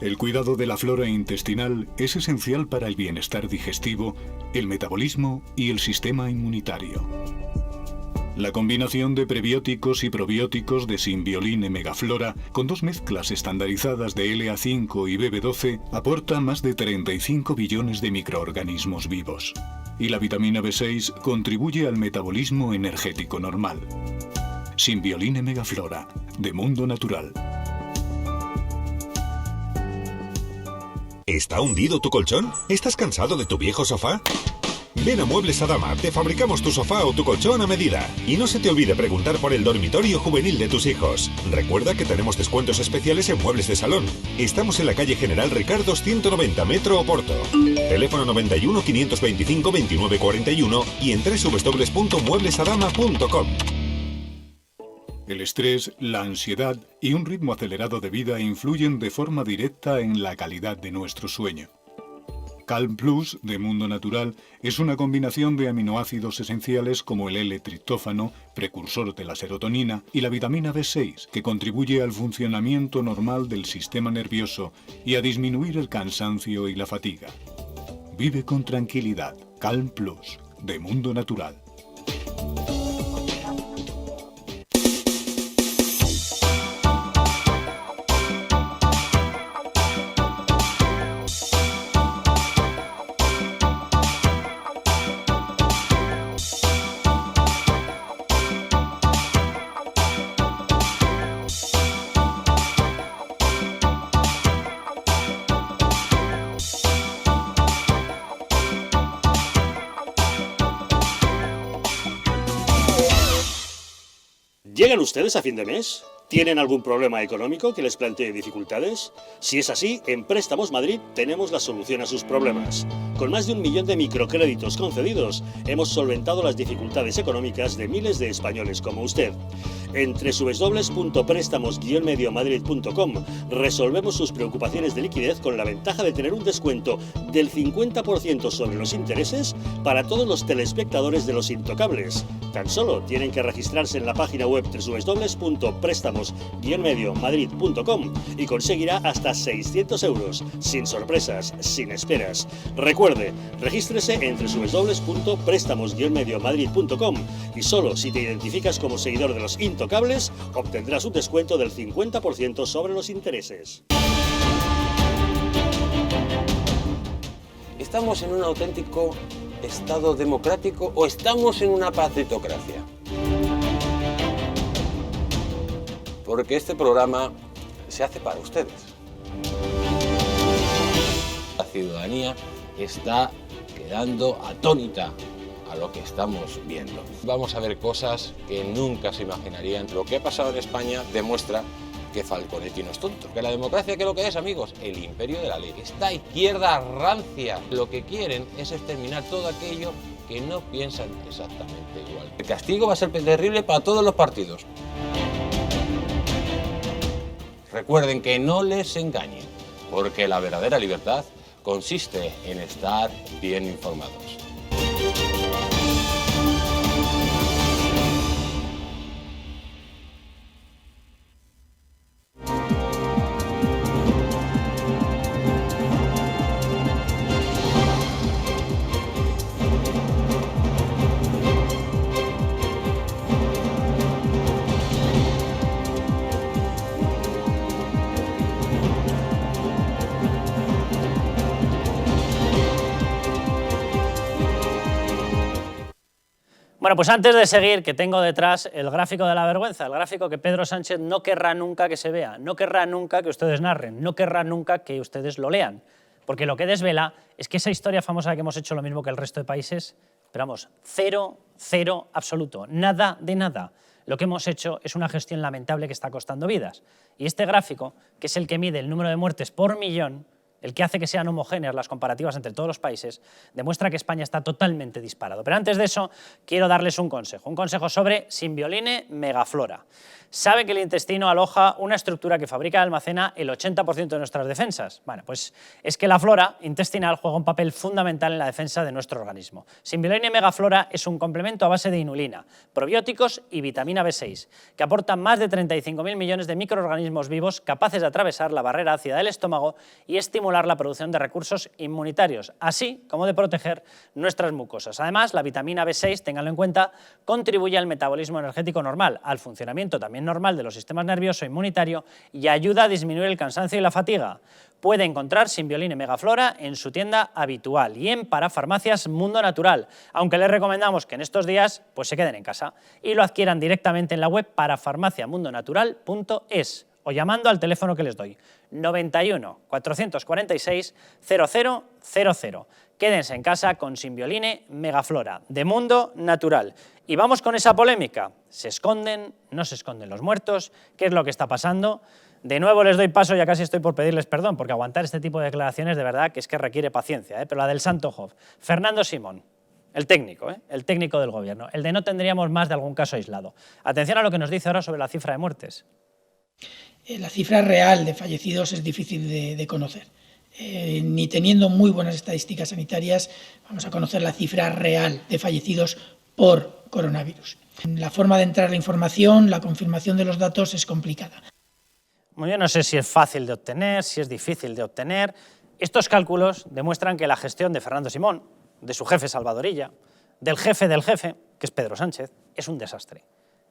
Speaker 15: El cuidado de la flora intestinal es esencial para el bienestar digestivo, el metabolismo y el sistema inmunitario. La combinación de prebióticos y probióticos de Symbiolin Megaflora, con 2 mezclas estandarizadas de LA5 y BB12, aporta más de 35 billones de microorganismos vivos. Y la vitamina B6 contribuye al metabolismo energético normal. Symbiolin Megaflora, de Mundo Natural.
Speaker 16: ¿Está hundido tu colchón? ¿Estás cansado de tu viejo sofá? Ven a Muebles Adama, te fabricamos tu sofá o tu colchón a medida. Y no se te olvide preguntar por el dormitorio juvenil de tus hijos. Recuerda que tenemos descuentos especiales en muebles de salón. Estamos en la calle General Ricardo 190, Metro Oporto. Teléfono 91 525 2941 y en www.mueblesadama.com.
Speaker 15: El estrés, la ansiedad y un ritmo acelerado de vida influyen de forma directa en la calidad de nuestro sueño. Calm Plus, de Mundo Natural, es una combinación de aminoácidos esenciales como el L-triptófano, precursor de la serotonina, y la vitamina B6, que contribuye al funcionamiento normal del sistema nervioso y a disminuir el cansancio y la fatiga. Vive con tranquilidad. Calm Plus, de Mundo Natural.
Speaker 17: ¿Llegan ustedes a fin de mes? ¿Tienen algún problema económico que les plantee dificultades? Si es así, en Préstamos Madrid tenemos la solución a sus problemas. Con más de 1 millón de microcréditos concedidos, hemos solventado las dificultades económicas de miles de españoles como usted. En www.prestamos-mediomadrid.com resolvemos sus preocupaciones de liquidez con la ventaja de tener un descuento del 50% sobre los intereses para todos los telespectadores de Los Intocables. Tan solo tienen que registrarse en la página web www.prestamos-mediomadrid.com y conseguirá hasta 600 euros, sin sorpresas, sin esperas. Recuerde, regístrese en www.prestamos-mediomadrid.com y solo si te identificas como seguidor de Los Intocables obtendrás un descuento del 50% sobre los intereses.
Speaker 3: ¿Estamos en un auténtico Estado democrático o estamos en una partitocracia? Porque este programa se hace para ustedes. La ciudadanía está quedando atónita a lo que estamos viendo. Vamos a ver cosas que nunca se imaginarían. Lo que ha pasado en España demuestra que Falconetti no es tonto. Que la democracia, ¿qué es lo que es, amigos? El imperio de la ley. Esta izquierda rancia lo que quieren es exterminar todo aquello que no piensan exactamente igual. El castigo va a ser terrible para todos los partidos. Recuerden que no les engañen, porque la verdadera libertad consiste en estar bien informados.
Speaker 1: Bueno, pues antes de seguir, que tengo detrás el gráfico de la vergüenza, el gráfico que Pedro Sánchez no querrá nunca que se vea, no querrá nunca que ustedes narren, no querrá nunca que ustedes lo lean, porque lo que desvela es que esa historia famosa que hemos hecho lo mismo que el resto de países, pero vamos, cero absoluto, nada de nada. Lo que hemos hecho es una gestión lamentable que está costando vidas. Y este gráfico, que es el que mide el número de muertes por millón, el que hace que sean homogéneas las comparativas entre todos los países, demuestra que España está totalmente disparado. Pero antes de eso, quiero darles un consejo sobre Symbioline megaflora. Saben que el intestino aloja una estructura que fabrica y almacena el 80% de nuestras defensas. Bueno, pues es que la flora intestinal juega un papel fundamental en la defensa de nuestro organismo. Symbioline megaflora es un complemento a base de inulina, probióticos y vitamina B6, que aportan más de 35.000 millones de microorganismos vivos capaces de atravesar la barrera ácida del estómago y estimular la producción de recursos inmunitarios, así como de proteger nuestras mucosas. Además, la vitamina B6, ténganlo en cuenta, contribuye al metabolismo energético normal, al funcionamiento también normal de los sistemas nervioso e inmunitario y ayuda a disminuir el cansancio y la fatiga. Puede encontrar Symbioline megaflora en su tienda habitual y en Parafarmacias Mundo Natural, aunque les recomendamos que en estos días pues se queden en casa y lo adquieran directamente en la web parafarmaciamundonatural.es o llamando al teléfono que les doy, 91 446 0000. Quédense en casa con Symbioline megaflora, de Mundo Natural. Y vamos con esa polémica. ¿Se esconden? ¿No se esconden los muertos? ¿Qué es lo que está pasando? De nuevo les doy paso, ya casi estoy por pedirles perdón, porque aguantar este tipo de declaraciones de verdad que es que requiere paciencia, pero la del Santo Job. Fernando Simón, el técnico del gobierno, el de no tendríamos más de algún caso aislado. Atención a lo que nos dice ahora sobre la cifra de muertes.
Speaker 7: La cifra real de fallecidos es difícil de conocer. Ni teniendo muy buenas estadísticas sanitarias vamos a conocer la cifra real de fallecidos por coronavirus. La forma de entrar la información, la confirmación de los datos es complicada.
Speaker 1: Yo no sé si es fácil de obtener, si es difícil de obtener. Estos cálculos demuestran que la gestión de Fernando Simón, de su jefe Salvadorilla, del jefe, que es Pedro Sánchez, es un desastre.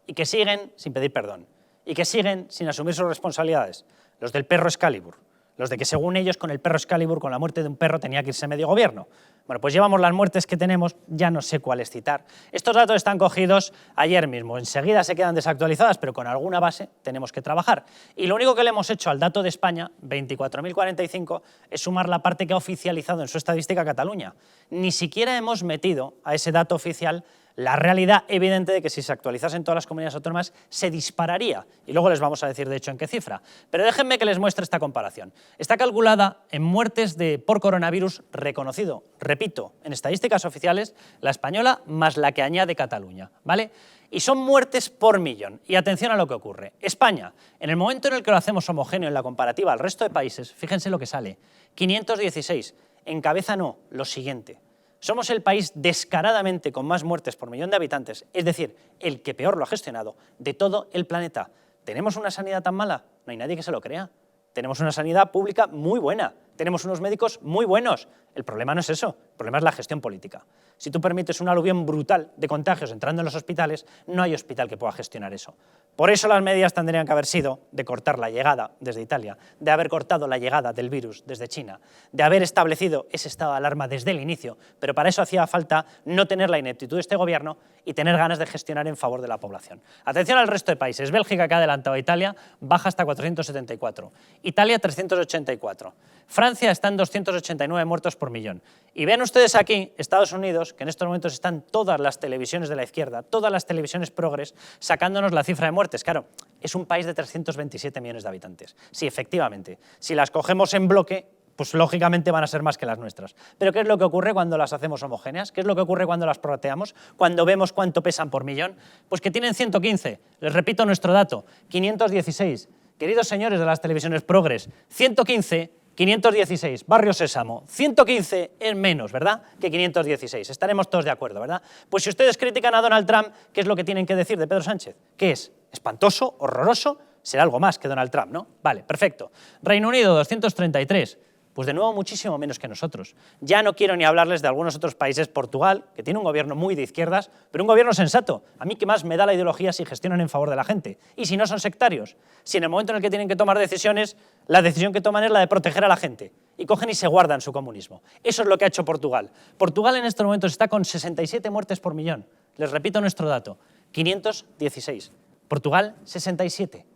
Speaker 1: Y que siguen sin pedir perdón. Y que siguen sin asumir sus responsabilidades. Los del perro Excalibur. Los de que según ellos con el perro Excalibur, con la muerte de un perro, tenía que irse medio gobierno. Bueno, pues llevamos las muertes que tenemos, ya no sé cuáles citar. Estos datos están cogidos ayer mismo, enseguida se quedan desactualizadas, pero con alguna base tenemos que trabajar. Y lo único que le hemos hecho al dato de España, 24.045, es sumar la parte que ha oficializado en su estadística Cataluña. Ni siquiera hemos metido a ese dato oficial la realidad evidente de que si se actualizasen todas las comunidades autónomas se dispararía. Y luego les vamos a decir, de hecho, en qué cifra. Pero déjenme que les muestre esta comparación. Está calculada en muertes por coronavirus reconocido, repito, en estadísticas oficiales, la española más la que añade Cataluña, ¿vale? Y son muertes por millón. Y atención a lo que ocurre. España, en el momento en el que lo hacemos homogéneo en la comparativa al resto de países, fíjense lo que sale, 516. Encabeza no, lo siguiente. Somos el país descaradamente con más muertes por millón de habitantes, es decir, el que peor lo ha gestionado de todo el planeta. ¿Tenemos una sanidad tan mala? No hay nadie que se lo crea. Tenemos una sanidad pública muy buena, tenemos unos médicos muy buenos. El problema no es eso, el problema es la gestión política. Si tú permites un aluvión brutal de contagios entrando en los hospitales, no hay hospital que pueda gestionar eso. Por eso las medidas tendrían que haber sido de cortar la llegada desde Italia, de haber cortado la llegada del virus desde China, de haber establecido ese estado de alarma desde el inicio, pero para eso hacía falta no tener la ineptitud de este gobierno y tener ganas de gestionar en favor de la población. Atención al resto de países. Bélgica, que ha adelantado a Italia, baja hasta 474. Italia, 384. Francia Francia está en 289 muertos por millón. Y vean ustedes aquí, Estados Unidos, que en estos momentos están todas las televisiones de la izquierda, todas las televisiones progres, sacándonos la cifra de muertes. Claro, es un país de 327 millones de habitantes. Sí, efectivamente. Si las cogemos en bloque, pues lógicamente van a ser más que las nuestras. Pero ¿qué es lo que ocurre cuando las hacemos homogéneas? ¿Qué es lo que ocurre cuando las prorrateamos? Cuando vemos cuánto pesan por millón. Pues que tienen 115. Les repito nuestro dato, 516. Queridos señores de las televisiones progres, 115, 516, Barrio Sésamo, 115 es menos, ¿verdad?, que 516. Estaremos todos de acuerdo, ¿verdad? Pues si ustedes critican a Donald Trump, ¿qué es lo que tienen que decir de Pedro Sánchez? ¿Qué es? ¿Espantoso? ¿Horroroso? Será algo más que Donald Trump, ¿no? Vale, perfecto. Reino Unido, 233. Pues de nuevo muchísimo menos que nosotros. Ya no quiero ni hablarles de algunos otros países, Portugal, que tiene un gobierno muy de izquierdas, pero un gobierno sensato. A mí qué más me da la ideología si gestionan en favor de la gente. Y si no son sectarios. Si en el momento en el que tienen que tomar decisiones, la decisión que toman es la de proteger a la gente. Y cogen y se guardan su comunismo. Eso es lo que ha hecho Portugal. Portugal en estos momentos está con 67 muertes por millón. Les repito nuestro dato, 516. Portugal, 67.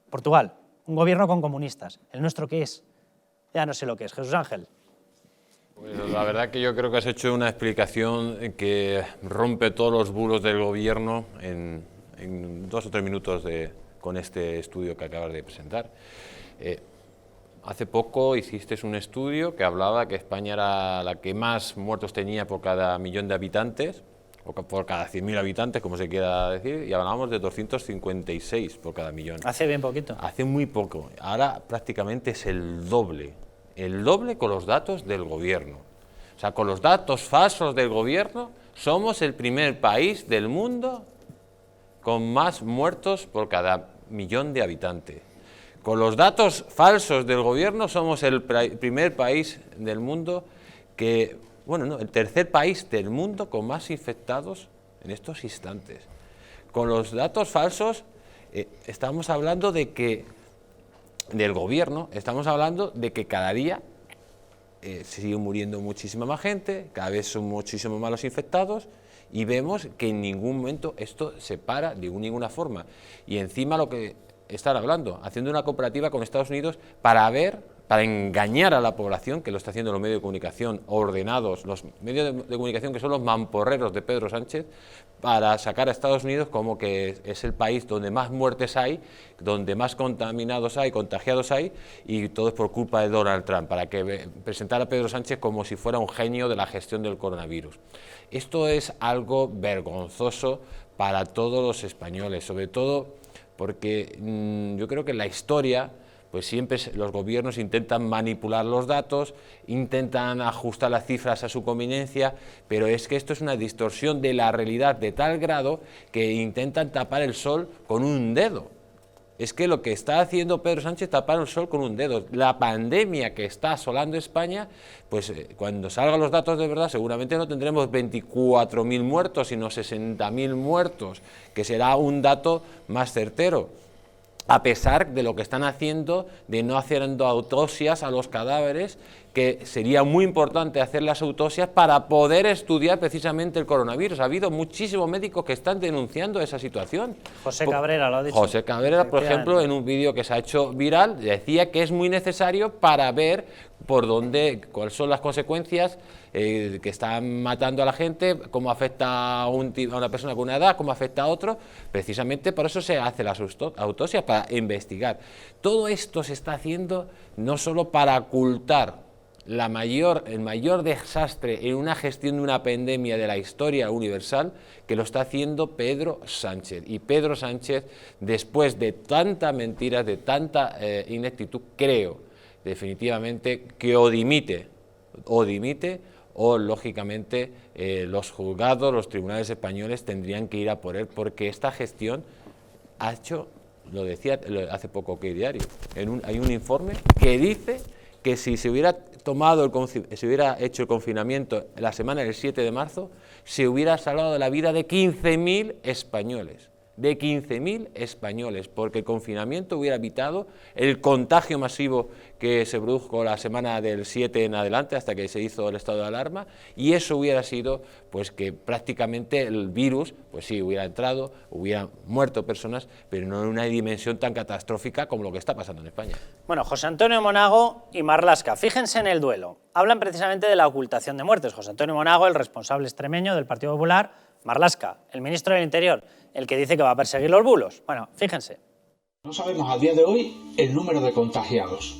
Speaker 1: Portugal, un gobierno con comunistas. ¿El nuestro qué es? Ya no sé lo que es. Jesús Ángel.
Speaker 3: Pues la verdad que yo creo que has hecho una explicación que rompe todos los bulos del gobierno en 2 o 3 minutos con este estudio que acabas de presentar. Hace poco hiciste un estudio que hablaba que España era la que más muertos tenía por cada millón de habitantes, o por cada 100.000 habitantes, como se quiera decir, y hablábamos de 256 por cada millón.
Speaker 1: Hace bien poquito.
Speaker 3: Hace muy poco. Ahora prácticamente es el doble con los datos del gobierno. O sea, con los datos falsos del gobierno, somos el primer país del mundo con más muertos por cada millón de habitantes. Con los datos falsos del gobierno, somos el primer país del mundo que... Bueno, no, el tercer país del mundo con más infectados en estos instantes. Con los datos falsos estamos hablando de que, del gobierno, estamos hablando de que cada día sigue muriendo muchísima más gente, cada vez son muchísimo más los infectados y vemos que en ningún momento esto se para de ninguna forma. Y encima lo que están hablando, haciendo una comparativa con Estados Unidos para engañar a la población, que lo está haciendo los medios de comunicación ordenados, los medios de comunicación que son los mamporreros de Pedro Sánchez, para sacar a Estados Unidos como que es el país donde más muertes hay, donde más contaminados hay, contagiados hay, y todo es por culpa de Donald Trump, para que presentar a Pedro Sánchez como si fuera un genio de la gestión del coronavirus. Esto es algo vergonzoso para todos los españoles, sobre todo porque yo creo que en la historia pues siempre los gobiernos intentan manipular los datos, intentan ajustar las cifras a su conveniencia, pero es que esto es una distorsión de la realidad de tal grado que intentan tapar el sol con un dedo. Es que lo que está haciendo Pedro Sánchez es tapar el sol con un dedo. La pandemia que está asolando España, pues cuando salgan los datos de verdad seguramente no tendremos 24.000 muertos, sino 60.000 muertos, que será un dato más certero. A pesar de lo que están haciendo, de no haciendo autopsias a los cadáveres, que sería muy importante hacer las autopsias para poder estudiar precisamente el coronavirus. Ha habido muchísimos médicos que están denunciando esa situación.
Speaker 1: José Cabrera lo ha dicho.
Speaker 3: José Cabrera, por ejemplo, en un vídeo que se ha hecho viral, decía que es muy necesario para ver cuáles son las consecuencias que están matando a la gente, cómo afecta a una persona con una edad, cómo afecta a otro. Precisamente por eso se hacen las autopsias, para investigar. Todo esto se está haciendo no solo para ocultar el mayor desastre en una gestión de una pandemia de la historia universal, que lo está haciendo Pedro Sánchez. Y Pedro Sánchez, después de tantas mentiras, de tanta ineptitud, creo definitivamente que o dimite, o lógicamente los juzgados, los tribunales españoles tendrían que ir a por él, porque esta gestión ha hecho, lo decía hace poco que diario, hay un informe que dice que si se hubiera hecho el confinamiento la semana del 7 de marzo, se hubiera salvado la vida de 15.000 españoles. de 15.000 españoles, porque el confinamiento hubiera evitado el contagio masivo que se produjo la semana del 7 en adelante, hasta que se hizo el estado de alarma, y eso hubiera sido pues que prácticamente el virus, pues sí, hubiera entrado, hubiera muerto personas, pero no en una dimensión tan catastrófica como lo que está pasando en España.
Speaker 1: Bueno, José Antonio Monago y Marlaska, fíjense en el duelo. Hablan precisamente de la ocultación de muertes. José Antonio Monago, el responsable extremeño del Partido Popular, Marlaska, el ministro del Interior, el que dice que va a perseguir los bulos. Bueno, fíjense.
Speaker 11: No sabemos a día de hoy el número de contagiados.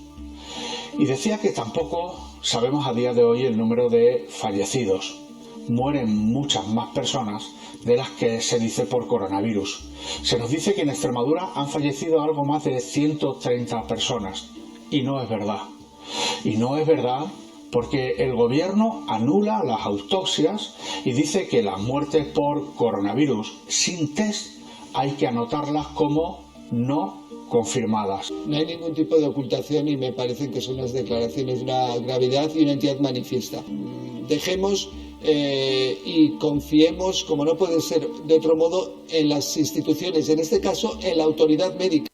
Speaker 11: Y decía que tampoco sabemos a día de hoy el número de fallecidos. Mueren muchas más personas de las que se dice por coronavirus. Se nos dice que en Extremadura han fallecido algo más de 130 personas. Y no es verdad. Y no es verdad porque el gobierno anula las autopsias y dice que las muertes por coronavirus sin test hay que anotarlas como no confirmadas.
Speaker 6: No hay ningún tipo de ocultación y me parecen que son unas declaraciones de una gravedad y una entidad manifiesta. Dejemos y confiemos, como no puede ser de otro modo, en las instituciones, en este caso en la autoridad médica.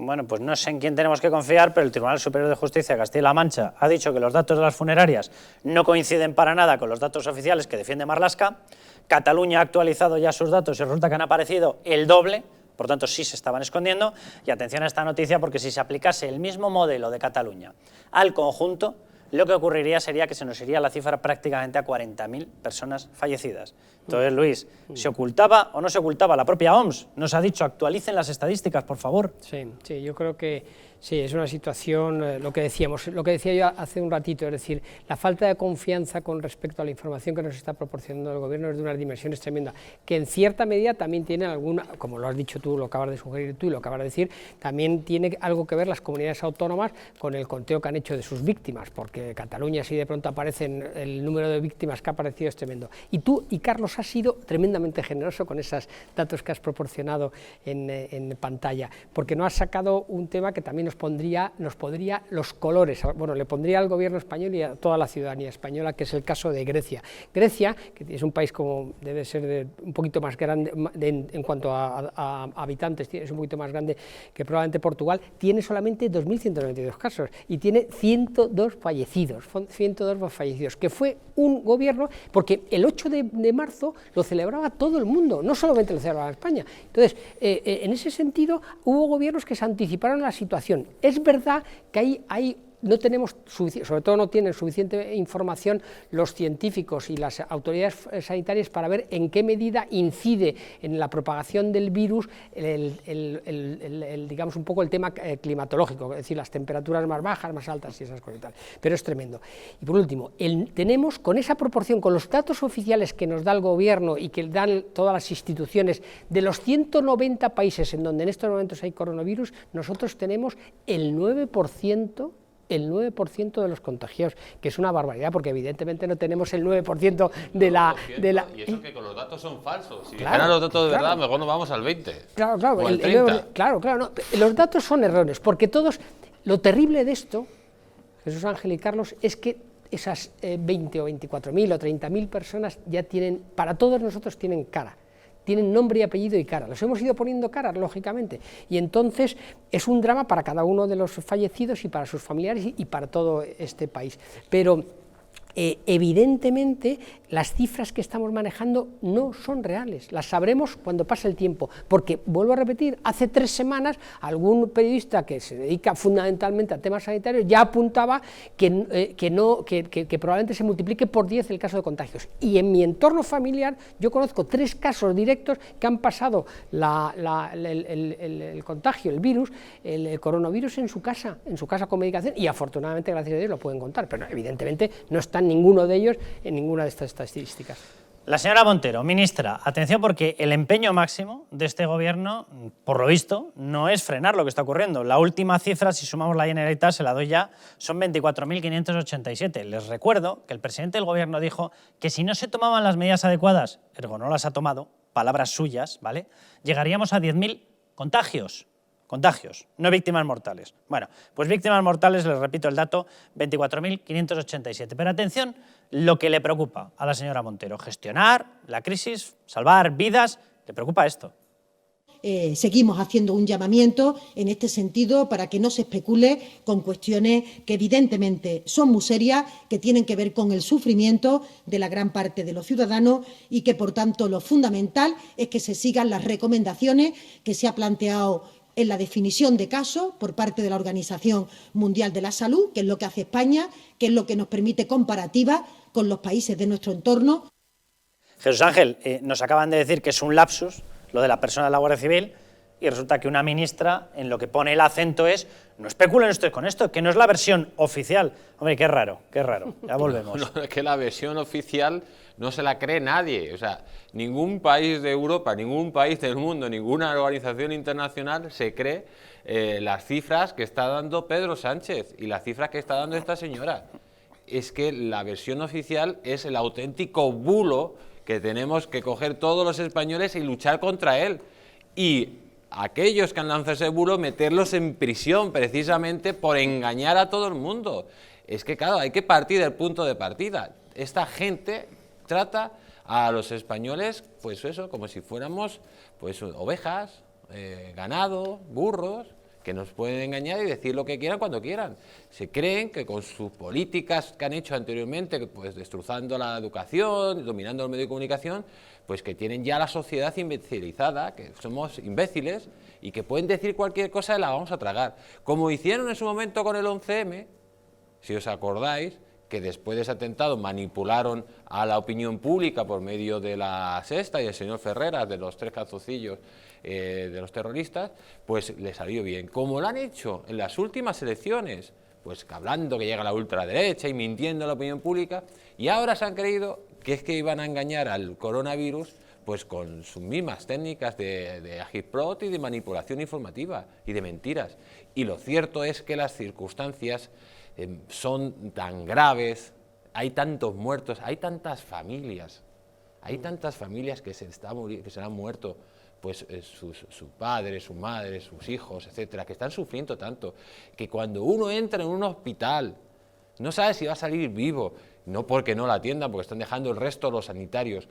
Speaker 1: Bueno, pues no sé en quién tenemos que confiar, pero el Tribunal Superior de Justicia de Castilla-La Mancha ha dicho que los datos de las funerarias no coinciden para nada con los datos oficiales que defiende Marlaska. Cataluña ha actualizado ya sus datos y resulta que han aparecido el doble, por tanto sí se estaban escondiendo. Y atención a esta noticia, porque si se aplicase el mismo modelo de Cataluña al conjunto, lo que ocurriría sería que se nos iría la cifra prácticamente a 40.000 personas fallecidas. Entonces, Luis, ¿se ocultaba o no se ocultaba? La propia OMS nos ha dicho, actualicen las estadísticas, por favor.
Speaker 4: Sí, yo creo que sí, es una situación, lo que decía yo hace un ratito, es decir, la falta de confianza con respecto a la información que nos está proporcionando el gobierno es de unas dimensiones tremendas, que en cierta medida también tiene alguna, como lo has dicho tú, lo acabas de sugerir tú y lo acabas de decir, también tiene algo que ver las comunidades autónomas con el conteo que han hecho de sus víctimas, porque Cataluña, si de pronto aparecen, el número de víctimas que ha aparecido es tremendo. Y tú y Carlos has sido tremendamente generoso con esos datos que has proporcionado en pantalla, porque no has sacado un tema que también nos pondría los colores, bueno, le pondría al gobierno español y a toda la ciudadanía española, que es el caso de Grecia. Grecia, que es un país como debe ser un poquito más grande en cuanto a habitantes, es un poquito más grande que probablemente Portugal, tiene solamente 2.192 casos y tiene 102 fallecidos, que fue un gobierno, porque el 8 de marzo lo celebraba todo el mundo, no solamente lo celebraba España. Entonces, en ese sentido, hubo gobiernos que se anticiparon a la situación. Es verdad que no tenemos, sobre todo no tienen suficiente información los científicos y las autoridades sanitarias para ver en qué medida incide en la propagación del virus digamos un poco el tema climatológico, es decir, las temperaturas más bajas, más altas y esas cosas y tal, pero es tremendo. Y por último, tenemos con esa proporción, con los datos oficiales que nos da el gobierno y que dan todas las instituciones, de los 190 países en donde en estos momentos hay coronavirus, nosotros tenemos el 9% de los contagiados, que es una barbaridad, porque evidentemente no tenemos el 9% de la...
Speaker 3: Y eso que con los datos son falsos. Si ganan los datos de verdad, mejor nos vamos al 20.
Speaker 4: Claro,
Speaker 3: o al 30.
Speaker 4: No, los datos son erróneos, porque todos... Lo terrible de esto, Jesús Ángel y Carlos, es que esas 20 o 24.000 o 30.000 personas ya tienen, para todos nosotros tienen cara. Tienen nombre y apellido y cara, los hemos ido poniendo caras, lógicamente, y entonces es un drama para cada uno de los fallecidos y para sus familiares y para todo este país. Pero evidentemente las cifras que estamos manejando no son reales, las sabremos cuando pase el tiempo, porque, vuelvo a repetir, hace 3 semanas algún periodista que se dedica fundamentalmente a temas sanitarios ya apuntaba que probablemente se multiplique por 10 el caso de contagios, y en mi entorno familiar yo conozco 3 casos directos que han pasado el contagio, el virus, el coronavirus en su casa con medicación, y afortunadamente, gracias a Dios, lo pueden contar, pero evidentemente no están ninguno de ellos en ninguna de estas estadísticas.
Speaker 1: La señora Montero, ministra, atención, porque el empeño máximo de este gobierno, por lo visto, no es frenar lo que está ocurriendo. La última cifra, si sumamos la Generalitat, se la doy ya, son 24.587. Les recuerdo que el presidente del gobierno dijo que si no se tomaban las medidas adecuadas, ergo no las ha tomado, palabras suyas, ¿vale?, llegaríamos a 10.000 contagios, no víctimas mortales. Bueno, pues víctimas mortales, les repito el dato, 24.587. Pero atención, lo que le preocupa a la señora Montero, gestionar la crisis, salvar vidas, le preocupa esto.
Speaker 18: seguimos haciendo un llamamiento en este sentido para que no se especule con cuestiones que evidentemente son muy serias, que tienen que ver con el sufrimiento de la gran parte de los ciudadanos y que, por tanto, lo fundamental es que se sigan las recomendaciones que se ha planteado en la definición de casos por parte de la Organización Mundial de la Salud, que es lo que hace España, que es lo que nos permite comparativas con los países de nuestro entorno.
Speaker 1: Jesús Ángel, nos acaban de decir que es un lapsus lo de la persona de la Guardia Civil y resulta que una ministra en lo que pone el acento es no especulen ustedes con esto, que no es la versión oficial. Hombre, qué raro, ya volvemos.
Speaker 3: No, es que la versión oficial no se la cree nadie. O sea, ningún país de Europa, ningún país del mundo, ninguna organización internacional se cree las cifras que está dando Pedro Sánchez y las cifras que está dando esta señora. Es que la versión oficial es el auténtico bulo que tenemos que coger todos los españoles y luchar contra él. Y aquellos que han lanzado ese bulo, meterlos en prisión precisamente por engañar a todo el mundo. Es que, claro, hay que partir del punto de partida. Esta gente trata a los españoles, pues eso, como si fuéramos pues ovejas, ganado, burros, que nos pueden engañar y decir lo que quieran cuando quieran. Se creen que con sus políticas que han hecho anteriormente, pues destrozando la educación, dominando el medio de comunicación, pues que tienen ya la sociedad imbecilizada, que somos imbéciles y que pueden decir cualquier cosa y la vamos a tragar. Como hicieron en su momento con el 11M, si os acordáis, que después de ese atentado manipularon a la opinión pública por medio de la Sexta y el señor Ferreras, de los 3 calzoncillos de los terroristas, pues le salió bien. Como lo han hecho en las últimas elecciones, pues hablando que llega la ultraderecha y mintiendo a la opinión pública, y ahora se han creído que es que iban a engañar al coronavirus pues con sus mismas técnicas de agitprop y de manipulación informativa y de mentiras. Y lo cierto es que las circunstancias son tan graves, hay tantos muertos, hay tantas familias que se han muerto, pues sus padres, sus madres, sus hijos, etcétera, que están sufriendo tanto, que cuando uno entra en un hospital no sabe si va a salir vivo, no porque no la atiendan, porque están dejando el resto los sanitarios,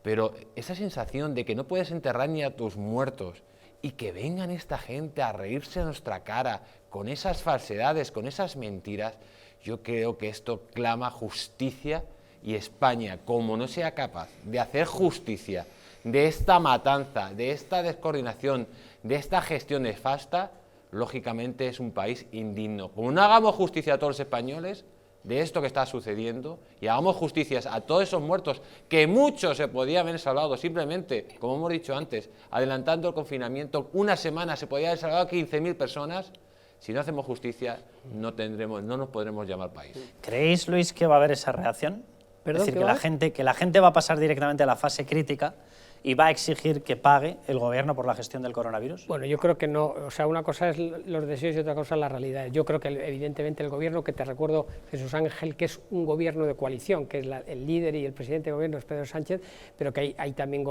Speaker 3: pero esa sensación de que no puedes enterrar ni a tus muertos y que vengan esta gente a reírse a nuestra cara con esas falsedades, con esas mentiras, yo creo que esto clama justicia, y España, como no sea capaz de hacer justicia de esta matanza, de esta descoordinación, de esta gestión nefasta, lógicamente es un país indigno. Como no hagamos justicia a todos los españoles de esto que está sucediendo y hagamos justicias a todos esos muertos, que muchos se podían haber salvado simplemente, como hemos dicho antes, adelantando el confinamiento, una semana se podía haber salvado 15.000 personas. Si no hacemos justicia, no nos podremos llamar país.
Speaker 1: ¿Creéis, Luis, que va a haber esa reacción?
Speaker 4: ¿Perdón,
Speaker 1: es decir, que la gente va a pasar directamente a la fase crítica y va a exigir que pague el gobierno por la gestión del coronavirus?
Speaker 4: Bueno, yo creo que no. O sea, una cosa es los deseos y otra cosa es la realidad. Yo creo que evidentemente el gobierno, que te recuerdo, Jesús Ángel, que es un gobierno de coalición, que es el líder y el presidente de gobierno es Pedro Sánchez, pero que hay también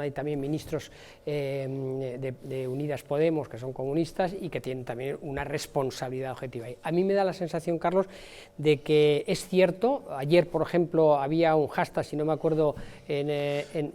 Speaker 4: hay también ministros de Unidas Podemos, que son comunistas y que tienen también una responsabilidad objetiva. A mí me da la sensación, Carlos, de que es cierto. Ayer, por ejemplo, había un hashtag, si no me acuerdo,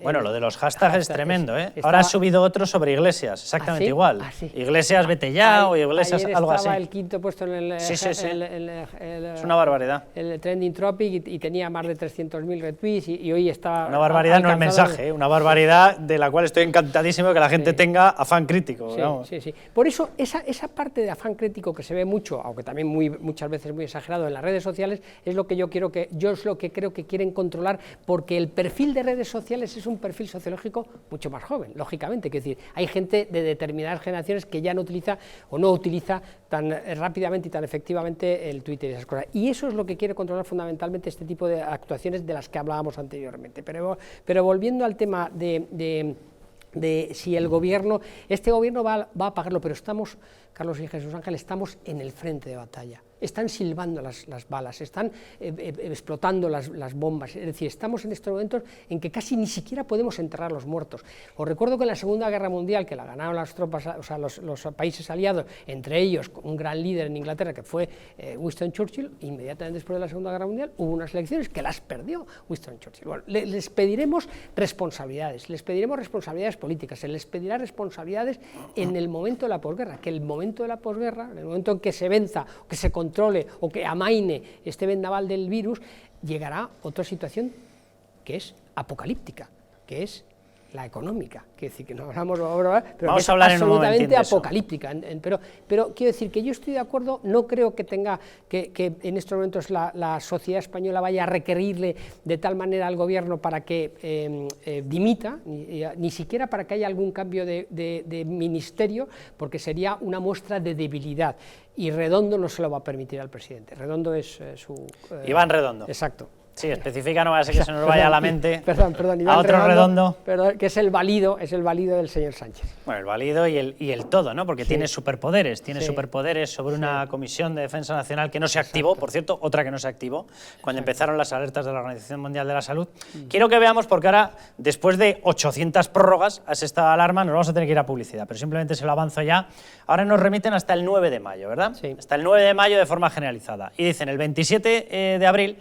Speaker 1: bueno, lo de los hashtags es tremendo, ¿eh? Ahora ha subido otro sobre Iglesias, exactamente igual. Iglesias vete ya o Iglesias algo así.
Speaker 4: Estaba el quinto puesto en el...
Speaker 1: Sí. Es una barbaridad.
Speaker 4: El trending topic y tenía más de 300.000 retweets y hoy está...
Speaker 1: Una barbaridad no el mensaje, una barbaridad de la cual estoy encantadísimo de que la gente tenga afán crítico.
Speaker 4: Sí. Por eso esa parte de afán crítico que se ve mucho, aunque también muchas veces muy exagerado en las redes sociales, es lo que yo creo que quieren controlar, porque el perfil de redes sociales es un perfil sociológico mucho más joven, lógicamente. Es decir, hay gente de determinadas generaciones que ya no utiliza tan rápidamente y tan efectivamente el Twitter y esas cosas. Y eso es lo que quiere controlar fundamentalmente este tipo de actuaciones de las que hablábamos anteriormente. Pero volviendo al tema de si el gobierno, este gobierno va a pagarlo, pero estamos Carlos y Jesús Ángel, estamos en el frente de batalla. Están silbando las balas, están explotando las bombas, es decir, estamos en estos momentos en que casi ni siquiera podemos enterrar los muertos. Os recuerdo que en la Segunda Guerra Mundial, que la ganaron las tropas, o sea, los países aliados, entre ellos un gran líder en Inglaterra que fue Winston Churchill, inmediatamente después de la Segunda Guerra Mundial hubo unas elecciones que las perdió Winston Churchill. Bueno, les pediremos responsabilidades políticas, se les pedirá responsabilidades en el momento de la posguerra, que el momento de la posguerra, en el momento en que se venza, que se controle o que amaine este vendaval del virus, llegará otra situación que es apocalíptica, que es la económica, quiero decir que no hablamos ahora, pero
Speaker 1: vamos
Speaker 4: es
Speaker 1: a hablar
Speaker 4: absolutamente
Speaker 1: en un
Speaker 4: apocalíptica. Pero quiero decir que yo estoy de acuerdo, no creo que tenga que en estos momentos la sociedad española vaya a requerirle de tal manera al gobierno para que dimita, ni siquiera para que haya algún cambio de ministerio, porque sería una muestra de debilidad. Y Redondo no se lo va a permitir al presidente. Redondo es su...
Speaker 1: Iván Redondo.
Speaker 4: Exacto.
Speaker 1: Sí, especifica, no va a ser que se nos vaya a la mente.
Speaker 4: Perdón,
Speaker 1: a otro Redondo.
Speaker 4: Perdón, que es el válido del señor Sánchez.
Speaker 1: Bueno, el válido y el todo, ¿no? Porque tiene superpoderes, sobre una comisión de defensa nacional que no se activó, por cierto, otra que no se activó, cuando empezaron las alertas de la Organización Mundial de la Salud. Quiero que veamos, porque ahora, después de 800 prórrogas a ese estado de alarma, nos vamos a tener que ir a publicidad, pero simplemente se lo avanzo ya. Ahora nos remiten hasta el 9 de mayo, ¿verdad? Sí. Hasta el 9 de mayo de forma generalizada. Y dicen, el 27 de abril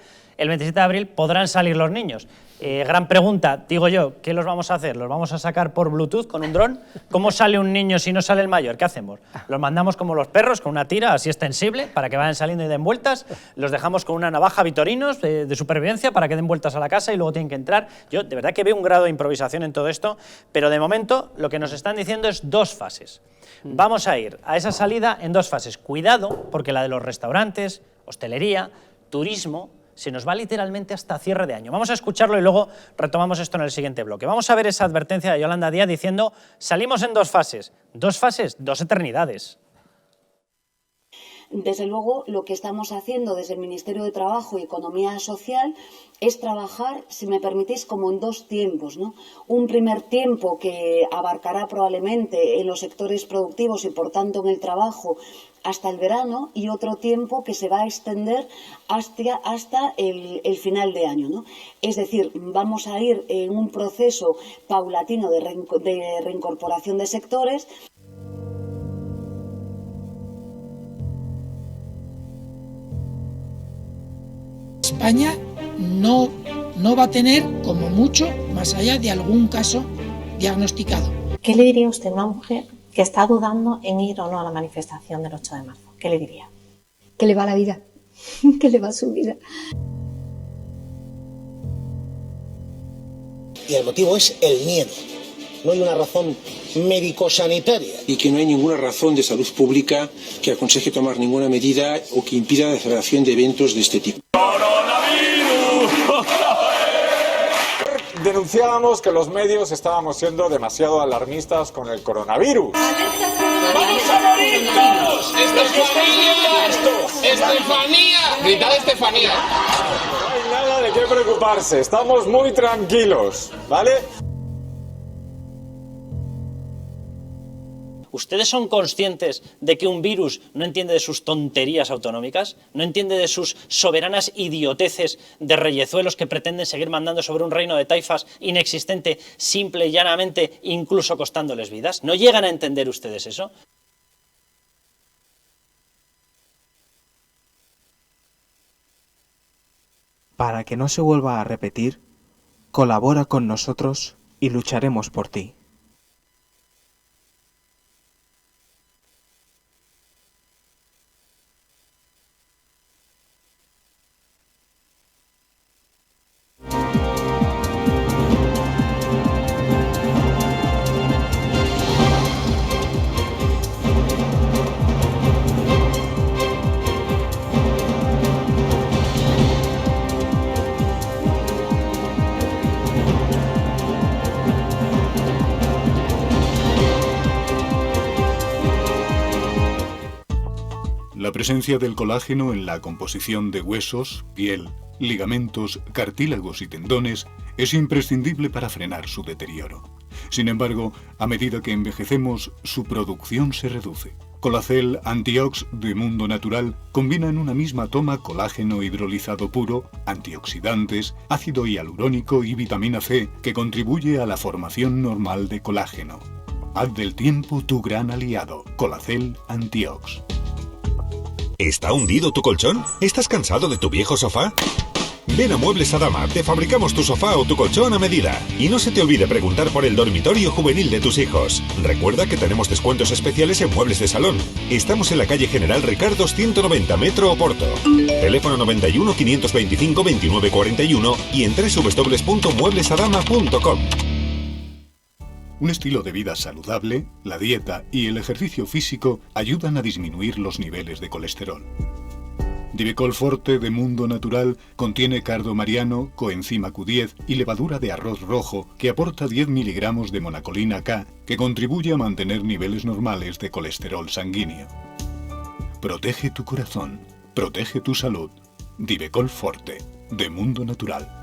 Speaker 1: podrán salir los niños. Gran pregunta, digo yo, ¿qué los vamos a hacer? ¿Los vamos a sacar por Bluetooth con un dron? ¿Cómo sale un niño si no sale el mayor? ¿Qué hacemos? ¿Los mandamos como los perros, con una tira así extensible para que vayan saliendo y den vueltas? ¿Los dejamos con una navaja Vitorinos de supervivencia para que den vueltas a la casa y luego tienen que entrar? Yo de verdad que veo un grado de improvisación en todo esto, pero de momento lo que nos están diciendo es 2 fases. Vamos a ir a esa salida en 2 fases. Cuidado, porque la de los restaurantes, hostelería, turismo, se nos va literalmente hasta cierre de año. Vamos a escucharlo y luego retomamos esto en el siguiente bloque. Vamos a ver esa advertencia de Yolanda Díaz diciendo, salimos en 2 fases. 2 fases, 2 eternidades.
Speaker 19: Desde luego, lo que estamos haciendo desde el Ministerio de Trabajo y Economía Social es trabajar, si me permitís, como en 2 tiempos, ¿no? Un primer tiempo que abarcará probablemente en los sectores productivos y, por tanto, en el trabajo hasta el verano, y otro tiempo que se va a extender hasta el final de año, ¿no? Es decir, vamos a ir en un proceso paulatino de reincorporación de sectores.
Speaker 7: España no va a tener, como mucho, más allá de algún caso diagnosticado.
Speaker 8: ¿Qué le diría usted a una mujer que está dudando en ir o no a la manifestación del 8 de marzo? ¿Qué le diría?
Speaker 9: Que le va la vida, que le va su vida.
Speaker 10: Y el motivo es el miedo. No hay una razón médico-sanitaria.
Speaker 20: Y que no hay ninguna razón de salud pública que aconseje tomar ninguna medida o que impida la celebración de eventos de este tipo.
Speaker 12: Denunciábamos que los medios estábamos siendo demasiado alarmistas con el coronavirus.
Speaker 13: ¡Vamos a morir todos! ¡Estefanía! ¡Gritad Estefanía!
Speaker 12: No hay nada de qué preocuparse, estamos muy tranquilos, ¿vale?
Speaker 1: ¿Ustedes son conscientes de que un virus no entiende de sus tonterías autonómicas? ¿No entiende de sus soberanas idioteces de reyezuelos que pretenden seguir mandando sobre un reino de taifas inexistente, simple y llanamente, incluso costándoles vidas? ¿No llegan a entender ustedes eso?
Speaker 14: Para que no se vuelva a repetir, colabora con nosotros y lucharemos por ti.
Speaker 15: La presencia del colágeno en la composición de huesos, piel, ligamentos, cartílagos y tendones es imprescindible para frenar su deterioro. Sin embargo, a medida que envejecemos, su producción se reduce. Colacel Antiox de Mundo Natural combina en una misma toma colágeno hidrolizado puro, antioxidantes, ácido hialurónico y vitamina C que contribuye a la formación normal de colágeno. Haz del tiempo tu gran aliado. Colacel Antiox.
Speaker 16: ¿Está hundido tu colchón? ¿Estás cansado de tu viejo sofá? Ven a Muebles Adama, te fabricamos tu sofá o tu colchón a medida. Y no se te olvide preguntar por el dormitorio juvenil de tus hijos. Recuerda que tenemos descuentos especiales en muebles de salón. Estamos en la calle General Ricardo 190, Metro Oporto. Teléfono 91 525 2941 y en www.mueblesadama.com.
Speaker 15: Un estilo de vida saludable, la dieta y el ejercicio físico ayudan a disminuir los niveles de colesterol. Divecol Forte de Mundo Natural contiene cardo mariano, coenzima Q10 y levadura de arroz rojo que aporta 10 miligramos de monacolina K que contribuye a mantener niveles normales de colesterol sanguíneo. Protege tu corazón, protege tu salud. Divecol Forte de Mundo Natural.